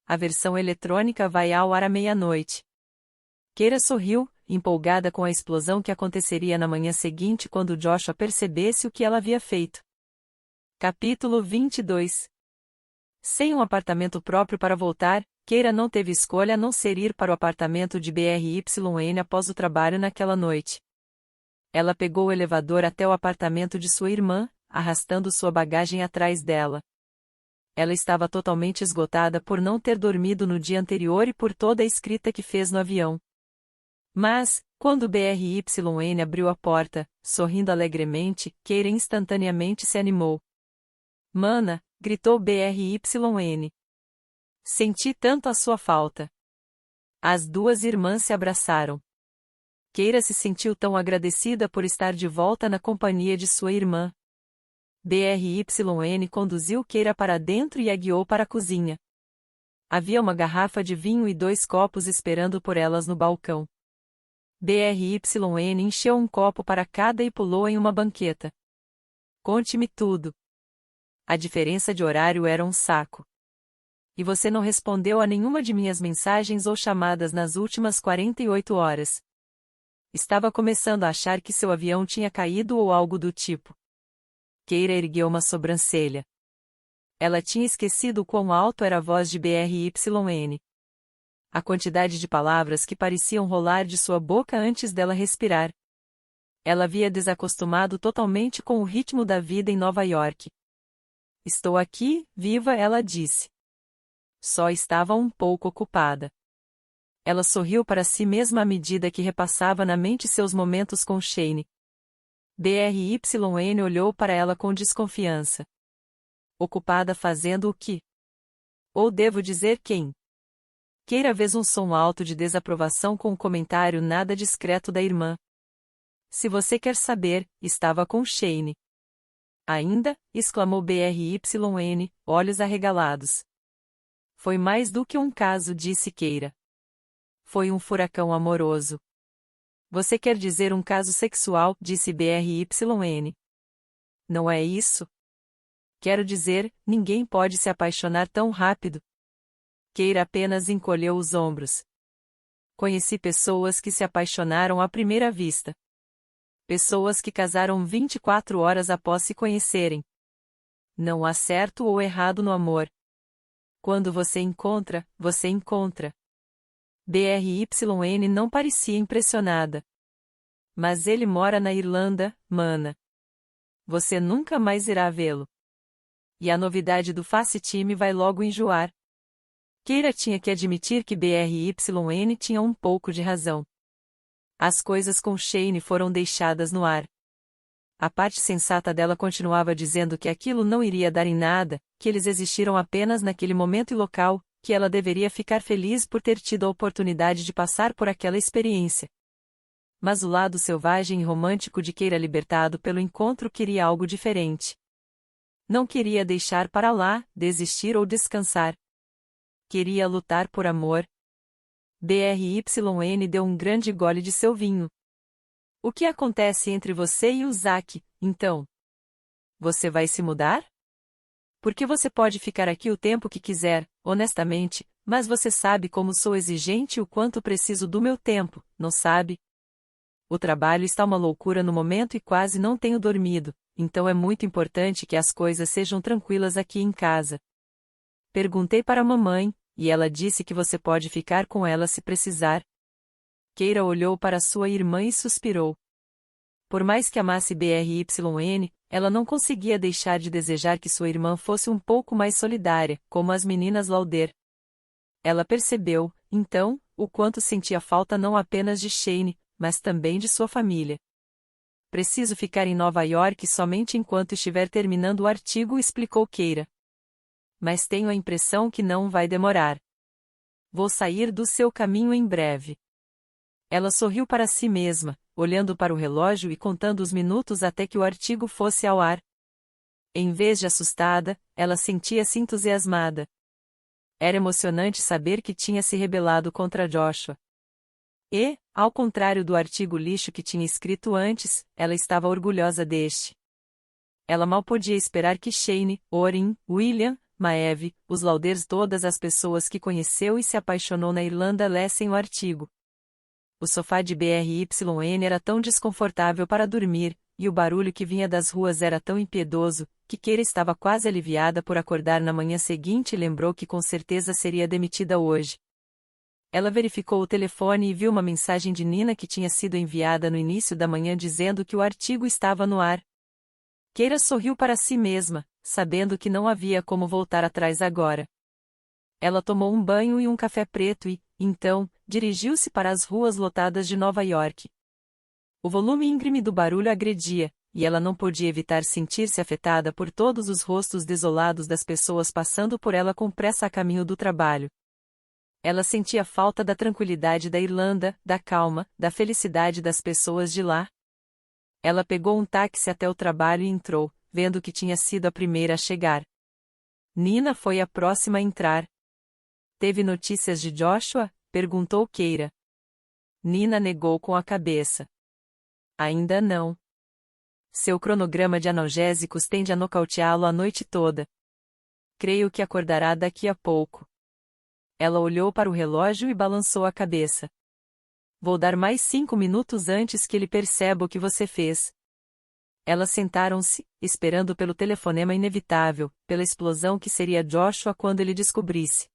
A versão eletrônica vai ao ar à meia-noite. Keira sorriu, empolgada com a explosão que aconteceria na manhã seguinte quando Joshua percebesse o que ela havia feito. Capítulo 22. Sem um apartamento próprio para voltar, Keira não teve escolha a não ser ir para o apartamento de BRYN após o trabalho naquela noite. Ela pegou o elevador até o apartamento de sua irmã, arrastando sua bagagem atrás dela. Ela estava totalmente esgotada por não ter dormido no dia anterior e por toda a escrita que fez no avião. Mas, quando BRYN abriu a porta, sorrindo alegremente, Keira instantaneamente se animou. Mana, gritou BRYN. Senti tanto a sua falta. As duas irmãs se abraçaram. Keira se sentiu tão agradecida por estar de volta na companhia de sua irmã. BRYN conduziu Keira para dentro e a guiou para a cozinha. Havia uma garrafa de vinho e 2 copos esperando por elas no balcão. BRYN encheu um copo para cada e pulou em uma banqueta. Conte-me tudo. A diferença de horário era um saco. E você não respondeu a nenhuma de minhas mensagens ou chamadas nas últimas 48 horas. Estava começando a achar que seu avião tinha caído ou algo do tipo. Keira ergueu uma sobrancelha. Ela tinha esquecido quão alto era a voz de BRYN. A quantidade de palavras que pareciam rolar de sua boca antes dela respirar. Ela havia desacostumado totalmente com o ritmo da vida em Nova York. Estou aqui, viva, ela disse. Só estava um pouco ocupada. Ela sorriu para si mesma à medida que repassava na mente seus momentos com Shane. BRYN olhou para ela com desconfiança. Ocupada fazendo o quê? Ou devo dizer quem? Keira fez um som alto de desaprovação com um comentário nada discreto da irmã. Se você quer saber, estava com Shane. Ainda? Exclamou BRYN, olhos arregalados. Foi mais do que um caso, disse Keira. Foi um furacão amoroso. Você quer dizer um caso sexual, disse BRYN. Não é isso? Quero dizer, ninguém pode se apaixonar tão rápido. Keira apenas encolheu os ombros. Conheci pessoas que se apaixonaram à primeira vista. Pessoas que casaram 24 horas após se conhecerem. Não há certo ou errado no amor. Quando você encontra, você encontra. BRYN não parecia impressionada. Mas ele mora na Irlanda, mana. Você nunca mais irá vê-lo. E a novidade do Face Time vai logo enjoar. Keira tinha que admitir que BRYN tinha um pouco de razão. As coisas com Shane foram deixadas no ar. A parte sensata dela continuava dizendo que aquilo não iria dar em nada, que eles existiram apenas naquele momento e local, que ela deveria ficar feliz por ter tido a oportunidade de passar por aquela experiência. Mas o lado selvagem e romântico de Keira libertado pelo encontro queria algo diferente. Não queria deixar para lá, desistir ou descansar. Queria lutar por amor. BRYN deu um grande gole de seu vinho. O que acontece entre você e o Zack, então? Você vai se mudar? Porque você pode ficar aqui o tempo que quiser, honestamente, mas você sabe como sou exigente e o quanto preciso do meu tempo, não sabe? O trabalho está uma loucura no momento e quase não tenho dormido, então é muito importante que as coisas sejam tranquilas aqui em casa. Perguntei para a mamãe, e ela disse que você pode ficar com ela se precisar. Keira olhou para sua irmã e suspirou. Por mais que amasse BRYN, ela não conseguia deixar de desejar que sua irmã fosse um pouco mais solidária, como as meninas Lauder. Ela percebeu, então, o quanto sentia falta não apenas de Shane, mas também de sua família. Preciso ficar em Nova York somente enquanto estiver terminando o artigo, explicou Keira. Mas tenho a impressão que não vai demorar. Vou sair do seu caminho em breve. Ela sorriu para si mesma, olhando para o relógio e contando os minutos até que o artigo fosse ao ar. Em vez de assustada, ela sentia-se entusiasmada. Era emocionante saber que tinha se rebelado contra Joshua. E, ao contrário do artigo lixo que tinha escrito antes, ela estava orgulhosa deste. Ela mal podia esperar que Shane, Orin, William, Maeve, os Lauders, todas as pessoas que conheceu e se apaixonou na Irlanda lessem o artigo. O sofá de BRYN era tão desconfortável para dormir, e o barulho que vinha das ruas era tão impiedoso, que Keira estava quase aliviada por acordar na manhã seguinte e lembrou que com certeza seria demitida hoje. Ela verificou o telefone e viu uma mensagem de Nina que tinha sido enviada no início da manhã dizendo que o artigo estava no ar. Keira sorriu para si mesma, sabendo que não havia como voltar atrás agora. Ela tomou um banho e um café preto e, então, dirigiu-se para as ruas lotadas de Nova York. O volume íngreme do barulho agredia, e ela não podia evitar sentir-se afetada por todos os rostos desolados das pessoas passando por ela com pressa a caminho do trabalho. Ela sentia falta da tranquilidade da Irlanda, da calma, da felicidade das pessoas de lá. Ela pegou um táxi até o trabalho e entrou, vendo que tinha sido a primeira a chegar. Nina foi a próxima a entrar. Teve notícias de Joshua? Perguntou Keira. Nina negou com a cabeça. Ainda não. Seu cronograma de analgésicos tende a nocauteá-lo a noite toda. Creio que acordará daqui a pouco. Ela olhou para o relógio e balançou a cabeça. Vou dar mais 5 minutos antes que ele perceba o que você fez. Elas sentaram-se, esperando pelo telefonema inevitável, pela explosão que seria Joshua quando ele descobrisse.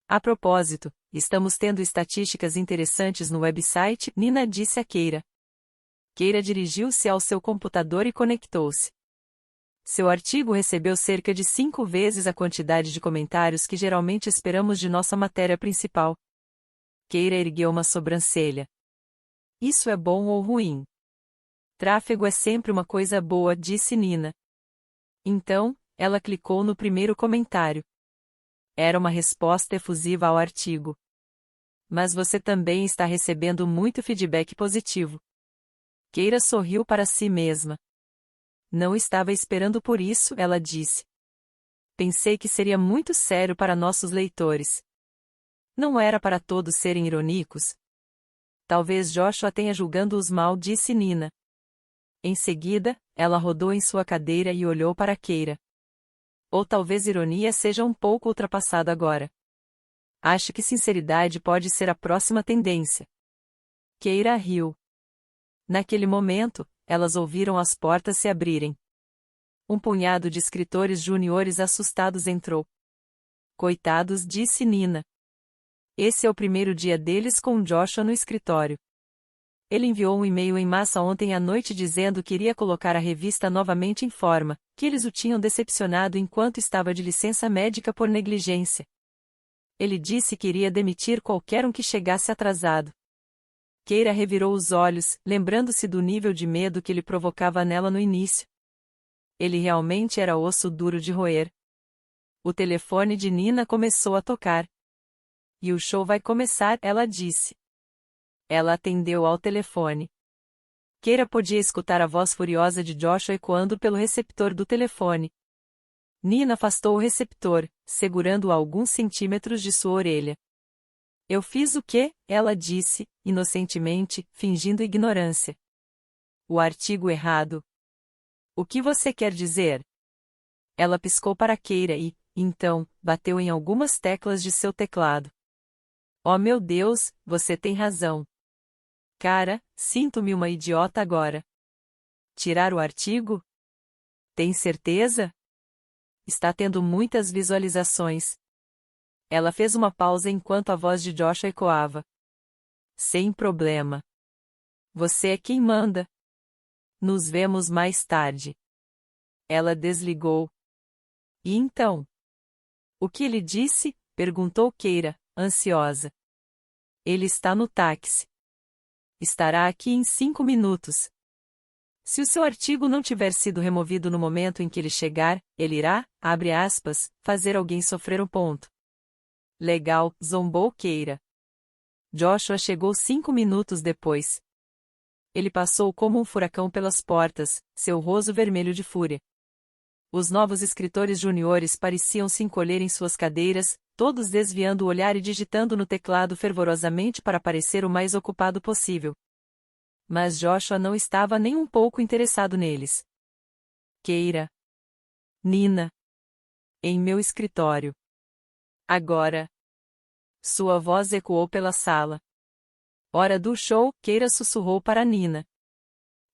A propósito, estamos tendo estatísticas interessantes no website, Nina disse a Keira. Keira dirigiu-se ao seu computador e conectou-se. Seu artigo recebeu cerca de 5 vezes a quantidade de comentários que geralmente esperamos de nossa matéria principal. Keira ergueu uma sobrancelha. Isso é bom ou ruim? Tráfego é sempre uma coisa boa, disse Nina. Então, ela clicou no primeiro comentário. Era uma resposta efusiva ao artigo. Mas você também está recebendo muito feedback positivo. Keira sorriu para si mesma. Não estava esperando por isso, ela disse. Pensei que seria muito sério para nossos leitores. Não era para todos serem irônicos. Talvez Joshua tenha julgando-os mal, disse Nina. Em seguida, ela rodou em sua cadeira e olhou para Keira. Ou talvez ironia seja um pouco ultrapassado agora. Acho que sinceridade pode ser a próxima tendência. Keira riu. Naquele momento, elas ouviram as portas se abrirem. Um punhado de escritores juniores assustados entrou. Coitados, disse Nina. Esse é o primeiro dia deles com Joshua no escritório. Ele enviou um e-mail em massa ontem à noite dizendo que iria colocar a revista novamente em forma, que eles o tinham decepcionado enquanto estava de licença médica por negligência. Ele disse que iria demitir qualquer um que chegasse atrasado. Keira revirou os olhos, lembrando-se do nível de medo que ele provocava nela no início. Ele realmente era osso duro de roer. O telefone de Nina começou a tocar. E o show vai começar, ela disse. Ela atendeu ao telefone. Keira podia escutar a voz furiosa de Joshua ecoando pelo receptor do telefone. Nina afastou o receptor, segurando-o a alguns centímetros de sua orelha. Eu fiz o quê? Ela disse, inocentemente, fingindo ignorância. O artigo errado. O que você quer dizer? Ela piscou para Keira e, então, bateu em algumas teclas de seu teclado. Oh meu Deus, você tem razão. Cara, sinto-me uma idiota agora. Tirar o artigo? Tem certeza? Está tendo muitas visualizações. Ela fez uma pausa enquanto a voz de Joshua ecoava. Sem problema. Você é quem manda. Nos vemos mais tarde. Ela desligou. E então? O que ele disse? Perguntou Keira, ansiosa. Ele está no táxi. Estará aqui em 5 minutos. Se o seu artigo não tiver sido removido no momento em que ele chegar, ele irá, abre aspas, fazer alguém sofrer um ponto. Legal, zombou Keira. Joshua chegou 5 minutos depois. Ele passou como um furacão pelas portas, seu rosto vermelho de fúria. Os novos escritores juniores pareciam se encolher em suas cadeiras, todos desviando o olhar e digitando no teclado fervorosamente para parecer o mais ocupado possível. Mas Joshua não estava nem um pouco interessado neles. Keira. Nina. Em meu escritório. Agora. Sua voz ecoou pela sala. Hora do show, Keira sussurrou para Nina.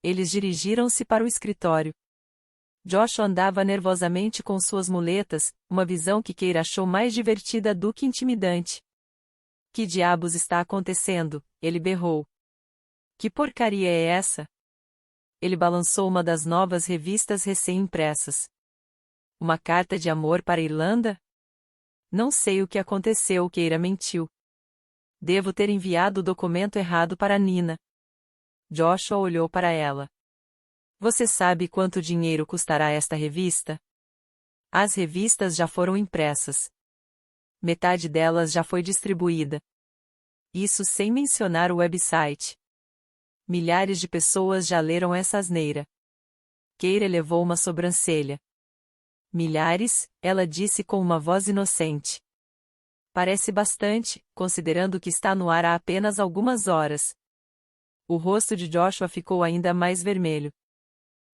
Eles dirigiram-se para o escritório. Joshua andava nervosamente com suas muletas, uma visão que Keira achou mais divertida do que intimidante. Que diabos está acontecendo? Ele berrou. Que porcaria é essa? Ele balançou uma das novas revistas recém-impressas. Uma carta de amor para a Irlanda? Não sei o que aconteceu, Keira mentiu. Devo ter enviado o documento errado para Nina. Joshua olhou para ela. Você sabe quanto dinheiro custará esta revista? As revistas já foram impressas. Metade delas já foi distribuída. Isso sem mencionar o website. Milhares de pessoas já leram essa asneira. Keira elevou uma sobrancelha. Milhares, ela disse com uma voz inocente. Parece bastante, considerando que está no ar há apenas algumas horas. O rosto de Joshua ficou ainda mais vermelho.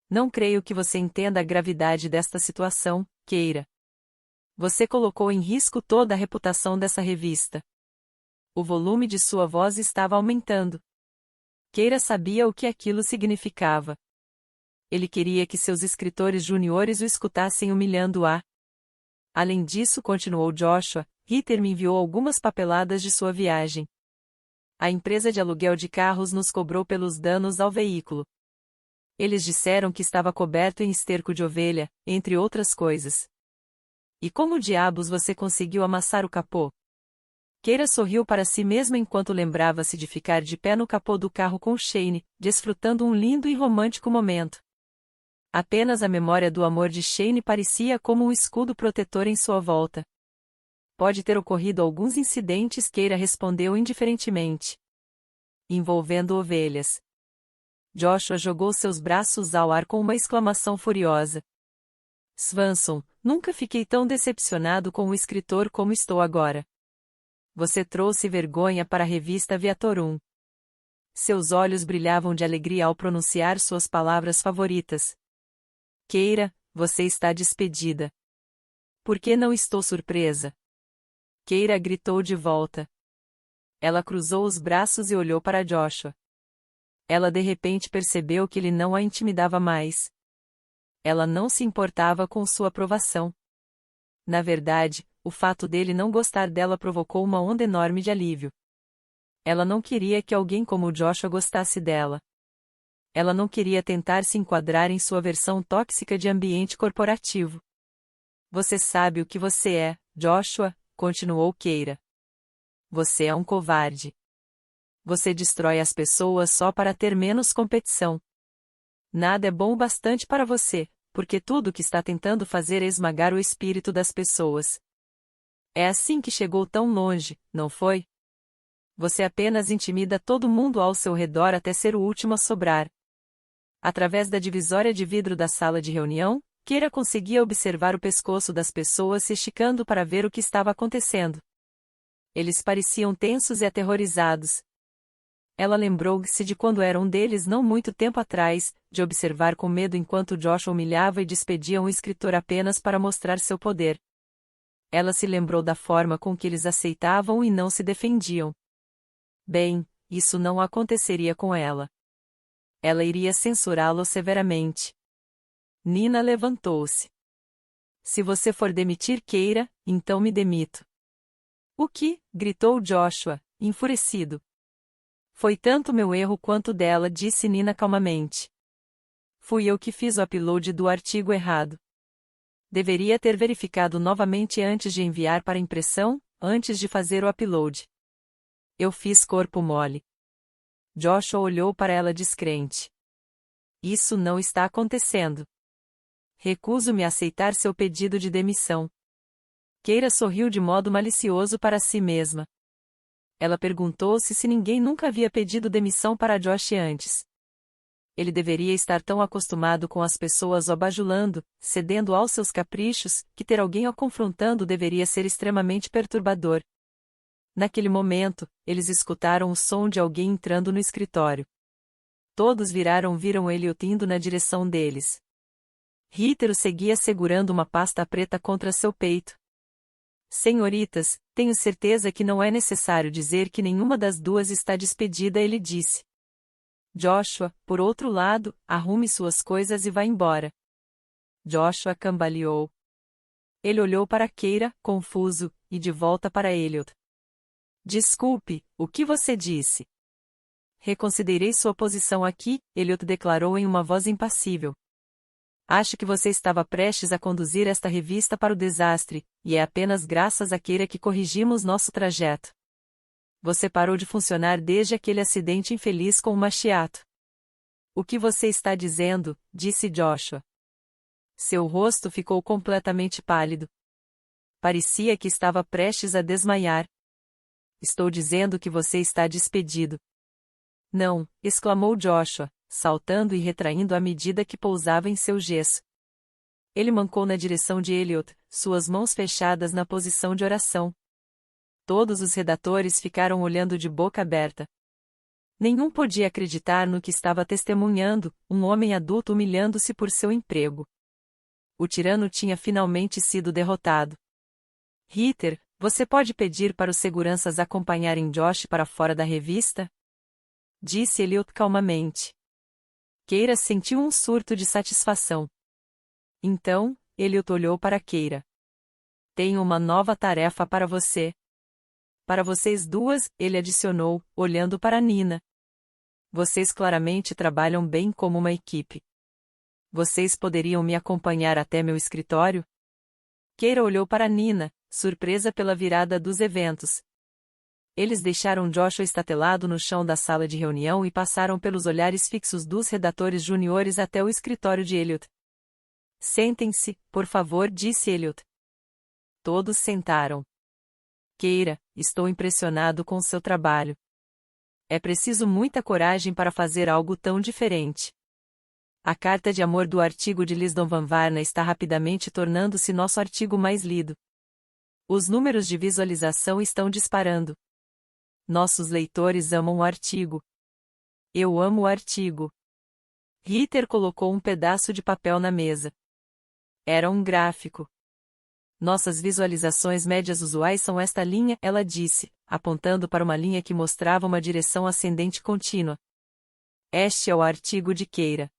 Não creio que você entenda a gravidade desta situação, Keira. Você colocou em risco toda a reputação dessa revista. O volume de sua voz estava aumentando. Keira sabia o que aquilo significava. Ele queria que seus escritores juniores o escutassem humilhando-a. Além disso, continuou Joshua, Ritter me enviou algumas papeladas de sua viagem. A empresa de aluguel de carros nos cobrou pelos danos ao veículo. Eles disseram que estava coberto em esterco de ovelha, entre outras coisas. E como diabos você conseguiu amassar o capô? Keira sorriu para si mesma enquanto lembrava-se de ficar de pé no capô do carro com Shane, desfrutando um lindo e romântico momento. Apenas a memória do amor de Shane parecia como um escudo protetor em sua volta. Pode ter ocorrido alguns incidentes, Keira respondeu indiferentemente. Envolvendo ovelhas. Joshua jogou seus braços ao ar com uma exclamação furiosa. Swanson, nunca fiquei tão decepcionado com o escritor como estou agora. Você trouxe vergonha para a revista Viatorum. Seus olhos brilhavam de alegria ao pronunciar suas palavras favoritas. Keira, você está despedida. Por que não estou surpresa? Keira gritou de volta. Ela cruzou os braços e olhou para Joshua. Ela de repente percebeu que ele não a intimidava mais. Ela não se importava com sua aprovação. Na verdade, o fato dele não gostar dela provocou uma onda enorme de alívio. Ela não queria que alguém como Joshua gostasse dela. Ela não queria tentar se enquadrar em sua versão tóxica de ambiente corporativo. Você sabe o que você é, Joshua, continuou Keira. Você é um covarde. Você destrói as pessoas só para ter menos competição. Nada é bom o bastante para você, porque tudo o que está tentando fazer é esmagar o espírito das pessoas. É assim que chegou tão longe, não foi? Você apenas intimida todo mundo ao seu redor até ser o último a sobrar. Através da divisória de vidro da sala de reunião, Keira conseguia observar o pescoço das pessoas se esticando para ver o que estava acontecendo. Eles pareciam tensos e aterrorizados. Ela lembrou-se de quando era um deles não muito tempo atrás, de observar com medo enquanto Joshua humilhava e despedia um escritor apenas para mostrar seu poder. Ela se lembrou da forma com que eles aceitavam e não se defendiam. Bem, isso não aconteceria com ela. Ela iria censurá-lo severamente. Nina levantou-se. Se você for demitir Keira, então me demito. O que? Gritou Joshua, enfurecido. Foi tanto meu erro quanto dela, disse Nina calmamente. Fui eu que fiz o upload do artigo errado. Deveria ter verificado novamente antes de enviar para impressão, antes de fazer o upload. Eu fiz corpo mole. Joshua olhou para ela descrente. Isso não está acontecendo. Recuso-me a aceitar seu pedido de demissão. Keira sorriu de modo malicioso para si mesma. Ela perguntou-se se ninguém nunca havia pedido demissão para Josh antes. Ele deveria estar tão acostumado com as pessoas o bajulando, cedendo aos seus caprichos, que ter alguém o confrontando deveria ser extremamente perturbador. Naquele momento, eles escutaram o som de alguém entrando no escritório. Todos viram Elliot indo na direção deles. Ritter o seguia segurando uma pasta preta contra seu peito. Senhoritas, tenho certeza que não é necessário dizer que nenhuma das duas está despedida, ele disse. Joshua, por outro lado, arrume suas coisas e vá embora. Joshua cambaleou. Ele olhou para Keira, confuso, e de volta para Elliot. Desculpe, o que você disse? Reconsiderei sua posição aqui, Elliot declarou em uma voz impassível. Acho que você estava prestes a conduzir esta revista para o desastre, e é apenas graças a Keira que corrigimos nosso trajeto. Você parou de funcionar desde aquele acidente infeliz com o Machiato. O que você está dizendo? Disse Joshua. Seu rosto ficou completamente pálido. Parecia que estava prestes a desmaiar. Estou dizendo que você está despedido. Não, exclamou Joshua, saltando e retraindo à medida que pousava em seu gesso. Ele mancou na direção de Elliot, suas mãos fechadas na posição de oração. Todos os redatores ficaram olhando de boca aberta. Nenhum podia acreditar no que estava testemunhando, um homem adulto humilhando-se por seu emprego. O tirano tinha finalmente sido derrotado. Ritter, você pode pedir para os seguranças acompanharem Josh para fora da revista? Disse Elliot calmamente. Keira sentiu um surto de satisfação. Então, Elliot olhou para Keira. Tenho uma nova tarefa para você. Para vocês duas, ele adicionou, olhando para Nina. Vocês claramente trabalham bem como uma equipe. Vocês poderiam me acompanhar até meu escritório? Keira olhou para Nina, surpresa pela virada dos eventos. Eles deixaram Joshua estatelado no chão da sala de reunião e passaram pelos olhares fixos dos redatores juniores até o escritório de Elliot. Sentem-se, por favor, disse Elliot. Todos sentaram. Keira, estou impressionado com seu trabalho. É preciso muita coragem para fazer algo tão diferente. A carta de amor do artigo de Lisdon Van Varna está rapidamente tornando-se nosso artigo mais lido. Os números de visualização estão disparando. Nossos leitores amam o artigo. Eu amo o artigo. Ritter colocou um pedaço de papel na mesa. Era um gráfico. Nossas visualizações médias usuais são esta linha, ela disse, apontando para uma linha que mostrava uma direção ascendente contínua. Este é o artigo de Keira.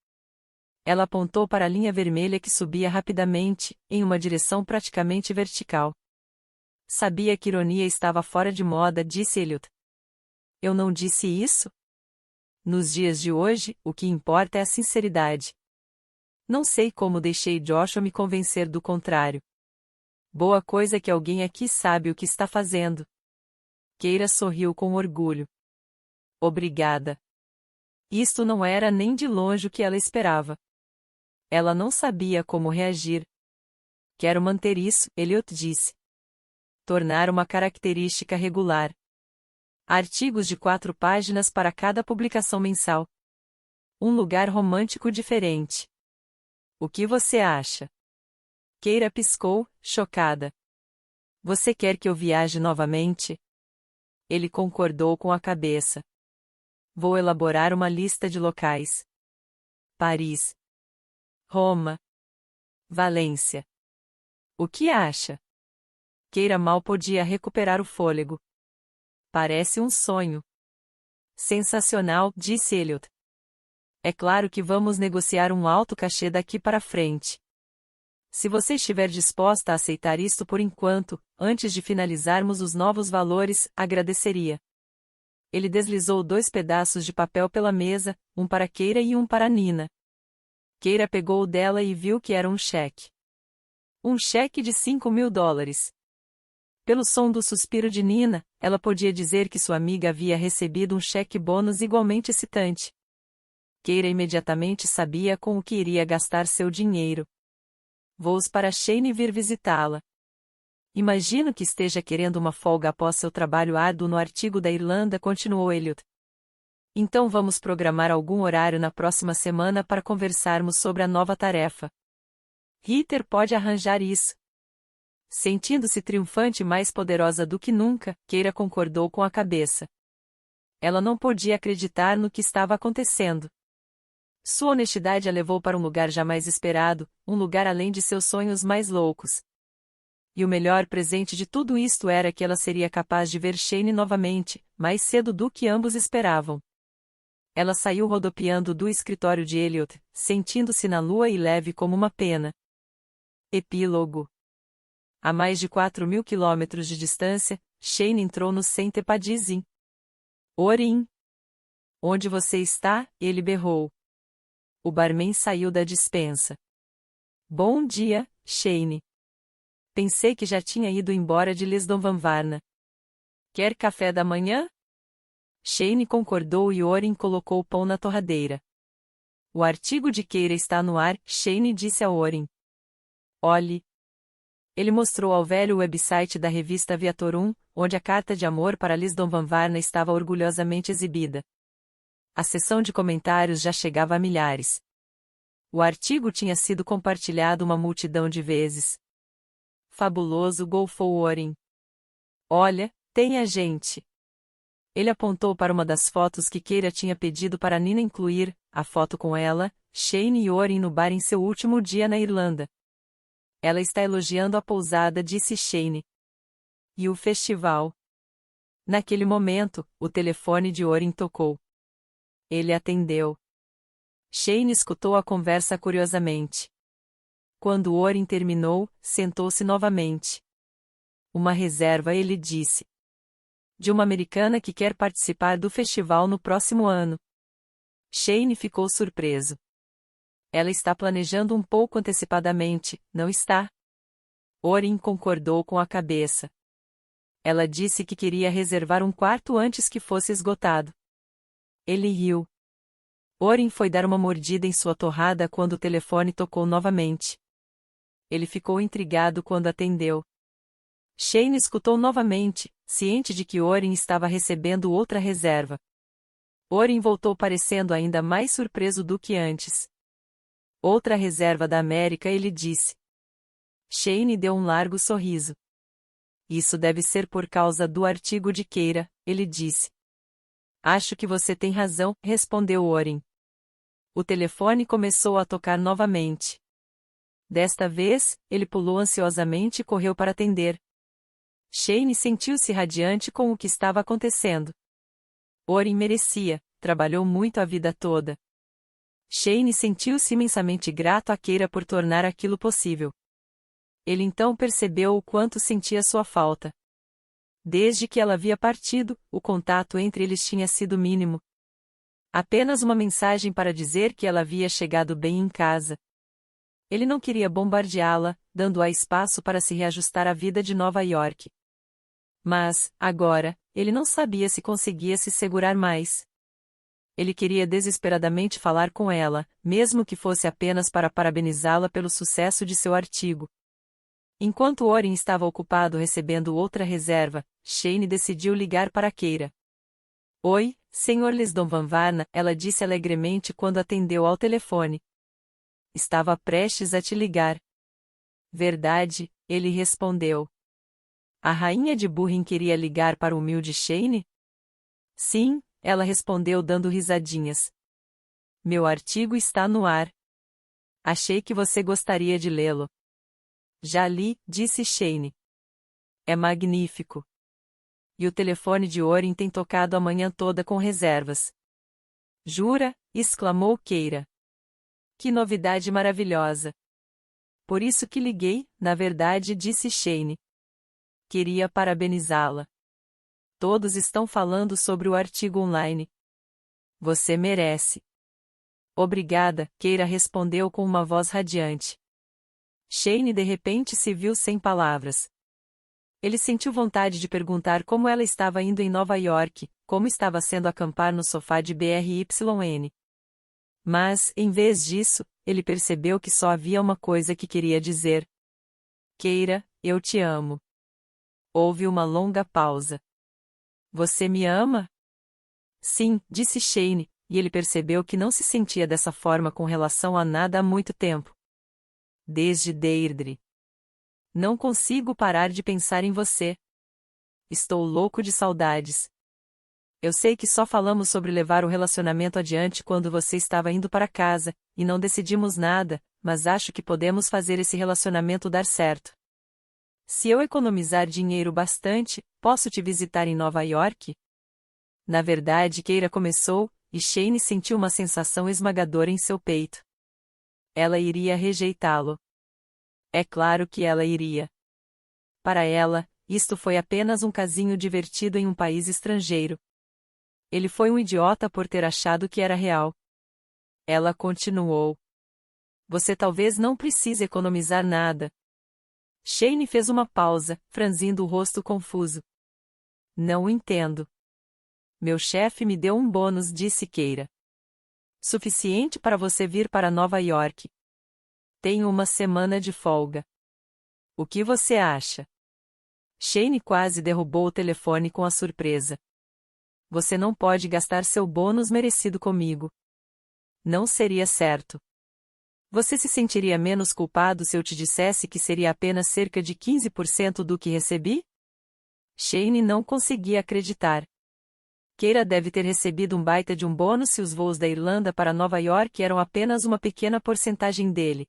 Ela apontou para a linha vermelha que subia rapidamente, em uma direção praticamente vertical. Sabia que ironia estava fora de moda, disse Elliot. Eu não disse isso? Nos dias de hoje, o que importa é a sinceridade. Não sei como deixei Joshua me convencer do contrário. Boa coisa que alguém aqui sabe o que está fazendo. Keira sorriu com orgulho. Obrigada. Isto não era nem de longe o que ela esperava. Ela não sabia como reagir. Quero manter isso, Elliot disse. Tornar uma característica regular. Artigos de 4 páginas para cada publicação mensal. Um lugar romântico diferente. O que você acha? Keira piscou, chocada. Você quer que eu viaje novamente? Ele concordou com a cabeça. Vou elaborar uma lista de locais. Paris. Roma. Valência. O que acha? Keira mal podia recuperar o fôlego. Parece um sonho. Sensacional, disse Elliot. É claro que vamos negociar um alto cachê daqui para frente. Se você estiver disposta a aceitar isto por enquanto, antes de finalizarmos os novos valores, agradeceria. Ele deslizou 2 pedaços de papel pela mesa, um para Keira e um para Nina. Keira pegou o dela e viu que era um cheque. Um cheque de $5.000. Pelo som do suspiro de Nina, ela podia dizer que sua amiga havia recebido um cheque bônus igualmente excitante. Keira imediatamente sabia com o que iria gastar seu dinheiro. Voos para Shane vir visitá-la. Imagino que esteja querendo uma folga após seu trabalho árduo no artigo da Irlanda, continuou Elliot. Então vamos programar algum horário na próxima semana para conversarmos sobre a nova tarefa. Ritter pode arranjar isso. Sentindo-se triunfante e mais poderosa do que nunca, Keira concordou com a cabeça. Ela não podia acreditar no que estava acontecendo. Sua honestidade a levou para um lugar jamais esperado, um lugar além de seus sonhos mais loucos. E o melhor presente de tudo isto era que ela seria capaz de ver Shane novamente, mais cedo do que ambos esperavam. Ela saiu rodopiando do escritório de Elliot, sentindo-se na lua e leve como uma pena. Epílogo. A mais de 4.000 quilômetros de distância, Shane entrou no St. Paddy's Inn. Orin. Onde você está? Ele berrou. O barman saiu da despensa. Bom dia, Shane. Pensei que já tinha ido embora de Lisdoonvarna. Quer café da manhã? Shane concordou e Orin colocou o pão na torradeira. O artigo de Keira está no ar, Shane disse a Orin. Olhe. Ele mostrou ao velho o website da revista Viator 1, onde a carta de amor para Lisdoonvarna estava orgulhosamente exibida. A seção de comentários já chegava a milhares. O artigo tinha sido compartilhado uma multidão de vezes. Fabuloso, golfou Orin. Olha, tem a gente. Ele apontou para uma das fotos que Keira tinha pedido para Nina incluir, a foto com ela, Shane e Orin no bar em seu último dia na Irlanda. Ela está elogiando a pousada, disse Shane. E o festival. Naquele momento, o telefone de Orin tocou. Ele atendeu. Shane escutou a conversa curiosamente. Quando Orin terminou, sentou-se novamente. Uma reserva, ele disse. De uma americana que quer participar do festival no próximo ano. Shane ficou surpreso. Ela está planejando um pouco antecipadamente, não está? Orin concordou com a cabeça. Ela disse que queria reservar um quarto antes que fosse esgotado. Ele riu. Orin foi dar uma mordida em sua torrada quando o telefone tocou novamente. Ele ficou intrigado quando atendeu. Shane escutou novamente, ciente de que Orin estava recebendo outra reserva. Orin voltou parecendo ainda mais surpreso do que antes. Outra reserva da América, ele disse. Shane deu um largo sorriso. Isso deve ser por causa do artigo de Keira, ele disse. Acho que você tem razão, respondeu Orin. O telefone começou a tocar novamente. Desta vez, ele pulou ansiosamente e correu para atender. Shane sentiu-se radiante com o que estava acontecendo. Orin merecia, trabalhou muito a vida toda. Shane sentiu-se imensamente grato a Keira por tornar aquilo possível. Ele então percebeu o quanto sentia sua falta. Desde que ela havia partido, o contato entre eles tinha sido mínimo. Apenas uma mensagem para dizer que ela havia chegado bem em casa. Ele não queria bombardeá-la, dando-a espaço para se reajustar à vida de Nova York. Mas, agora, ele não sabia se conseguia se segurar mais. Ele queria desesperadamente falar com ela, mesmo que fosse apenas para parabenizá-la pelo sucesso de seu artigo. Enquanto Oren estava ocupado recebendo outra reserva, Shane decidiu ligar para Keira. Oi, Sr. Lisdon Van Varna, ela disse alegremente quando atendeu ao telefone. Estava prestes a te ligar. Verdade, ele respondeu. A rainha de Burren queria ligar para o humilde Shane? Sim, ela respondeu dando risadinhas. Meu artigo está no ar. Achei que você gostaria de lê-lo. Já li, disse Shane. É magnífico. E o telefone de Oren tem tocado a manhã toda com reservas. Jura? Exclamou Keira. Que novidade maravilhosa. Por isso que liguei, na verdade, disse Shane. Queria parabenizá-la. Todos estão falando sobre o artigo online. Você merece. Obrigada, Keira respondeu com uma voz radiante. Shane de repente se viu sem palavras. Ele sentiu vontade de perguntar como ela estava indo em Nova York, como estava sendo acampar no sofá de BRYN. Mas, em vez disso, ele percebeu que só havia uma coisa que queria dizer. Keira, eu te amo. Houve uma longa pausa. Você me ama? Sim, disse Shane, e ele percebeu que não se sentia dessa forma com relação a nada há muito tempo. Desde Deirdre. Não consigo parar de pensar em você. Estou louco de saudades. Eu sei que só falamos sobre levar o relacionamento adiante quando você estava indo para casa, e não decidimos nada, mas acho que podemos fazer esse relacionamento dar certo. Se eu economizar dinheiro bastante, posso te visitar em Nova York? Na verdade, Keira começou, e Shane sentiu uma sensação esmagadora em seu peito. Ela iria rejeitá-lo. É claro que ela iria. Para ela, isto foi apenas um casinho divertido em um país estrangeiro. Ele foi um idiota por ter achado que era real. Ela continuou. Você talvez não precise economizar nada. Shane fez uma pausa, franzindo o rosto confuso. Não entendo. Meu chefe me deu um bônus, disse Keira. Suficiente para você vir para Nova York. Tenho uma semana de folga. O que você acha? Shane quase derrubou o telefone com a surpresa. Você não pode gastar seu bônus merecido comigo. Não seria certo. Você se sentiria menos culpado se eu te dissesse que seria apenas cerca de 15% do que recebi? Shane não conseguia acreditar. Keira deve ter recebido um baita de um bônus se os voos da Irlanda para Nova York eram apenas uma pequena porcentagem dele.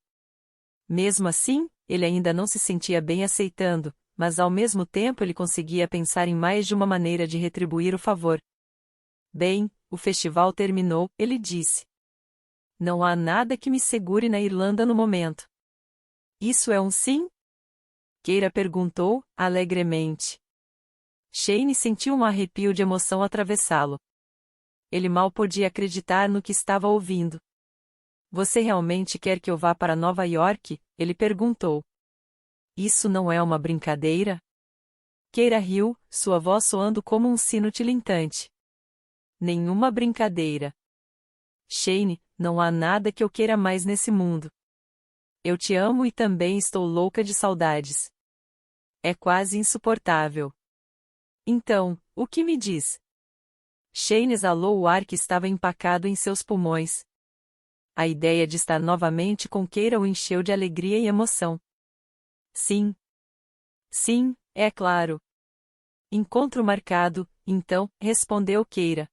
Mesmo assim, ele ainda não se sentia bem aceitando, mas ao mesmo tempo ele conseguia pensar em mais de uma maneira de retribuir o favor. Bem, o festival terminou, ele disse. Não há nada que me segure na Irlanda no momento. Isso é um sim? Keira perguntou, alegremente. Shane sentiu um arrepio de emoção atravessá-lo. Ele mal podia acreditar no que estava ouvindo. Você realmente quer que eu vá para Nova York? Ele perguntou. Isso não é uma brincadeira? Keira riu, sua voz soando como um sino tilintante. Nenhuma brincadeira. Shane, não há nada que eu queira mais nesse mundo. Eu te amo e também estou louca de saudades. É quase insuportável. Então, o que me diz? Shane exalou o ar que estava empacado em seus pulmões. A ideia de estar novamente com Keira o encheu de alegria e emoção. Sim. Sim, é claro. Encontro marcado, então, respondeu Keira.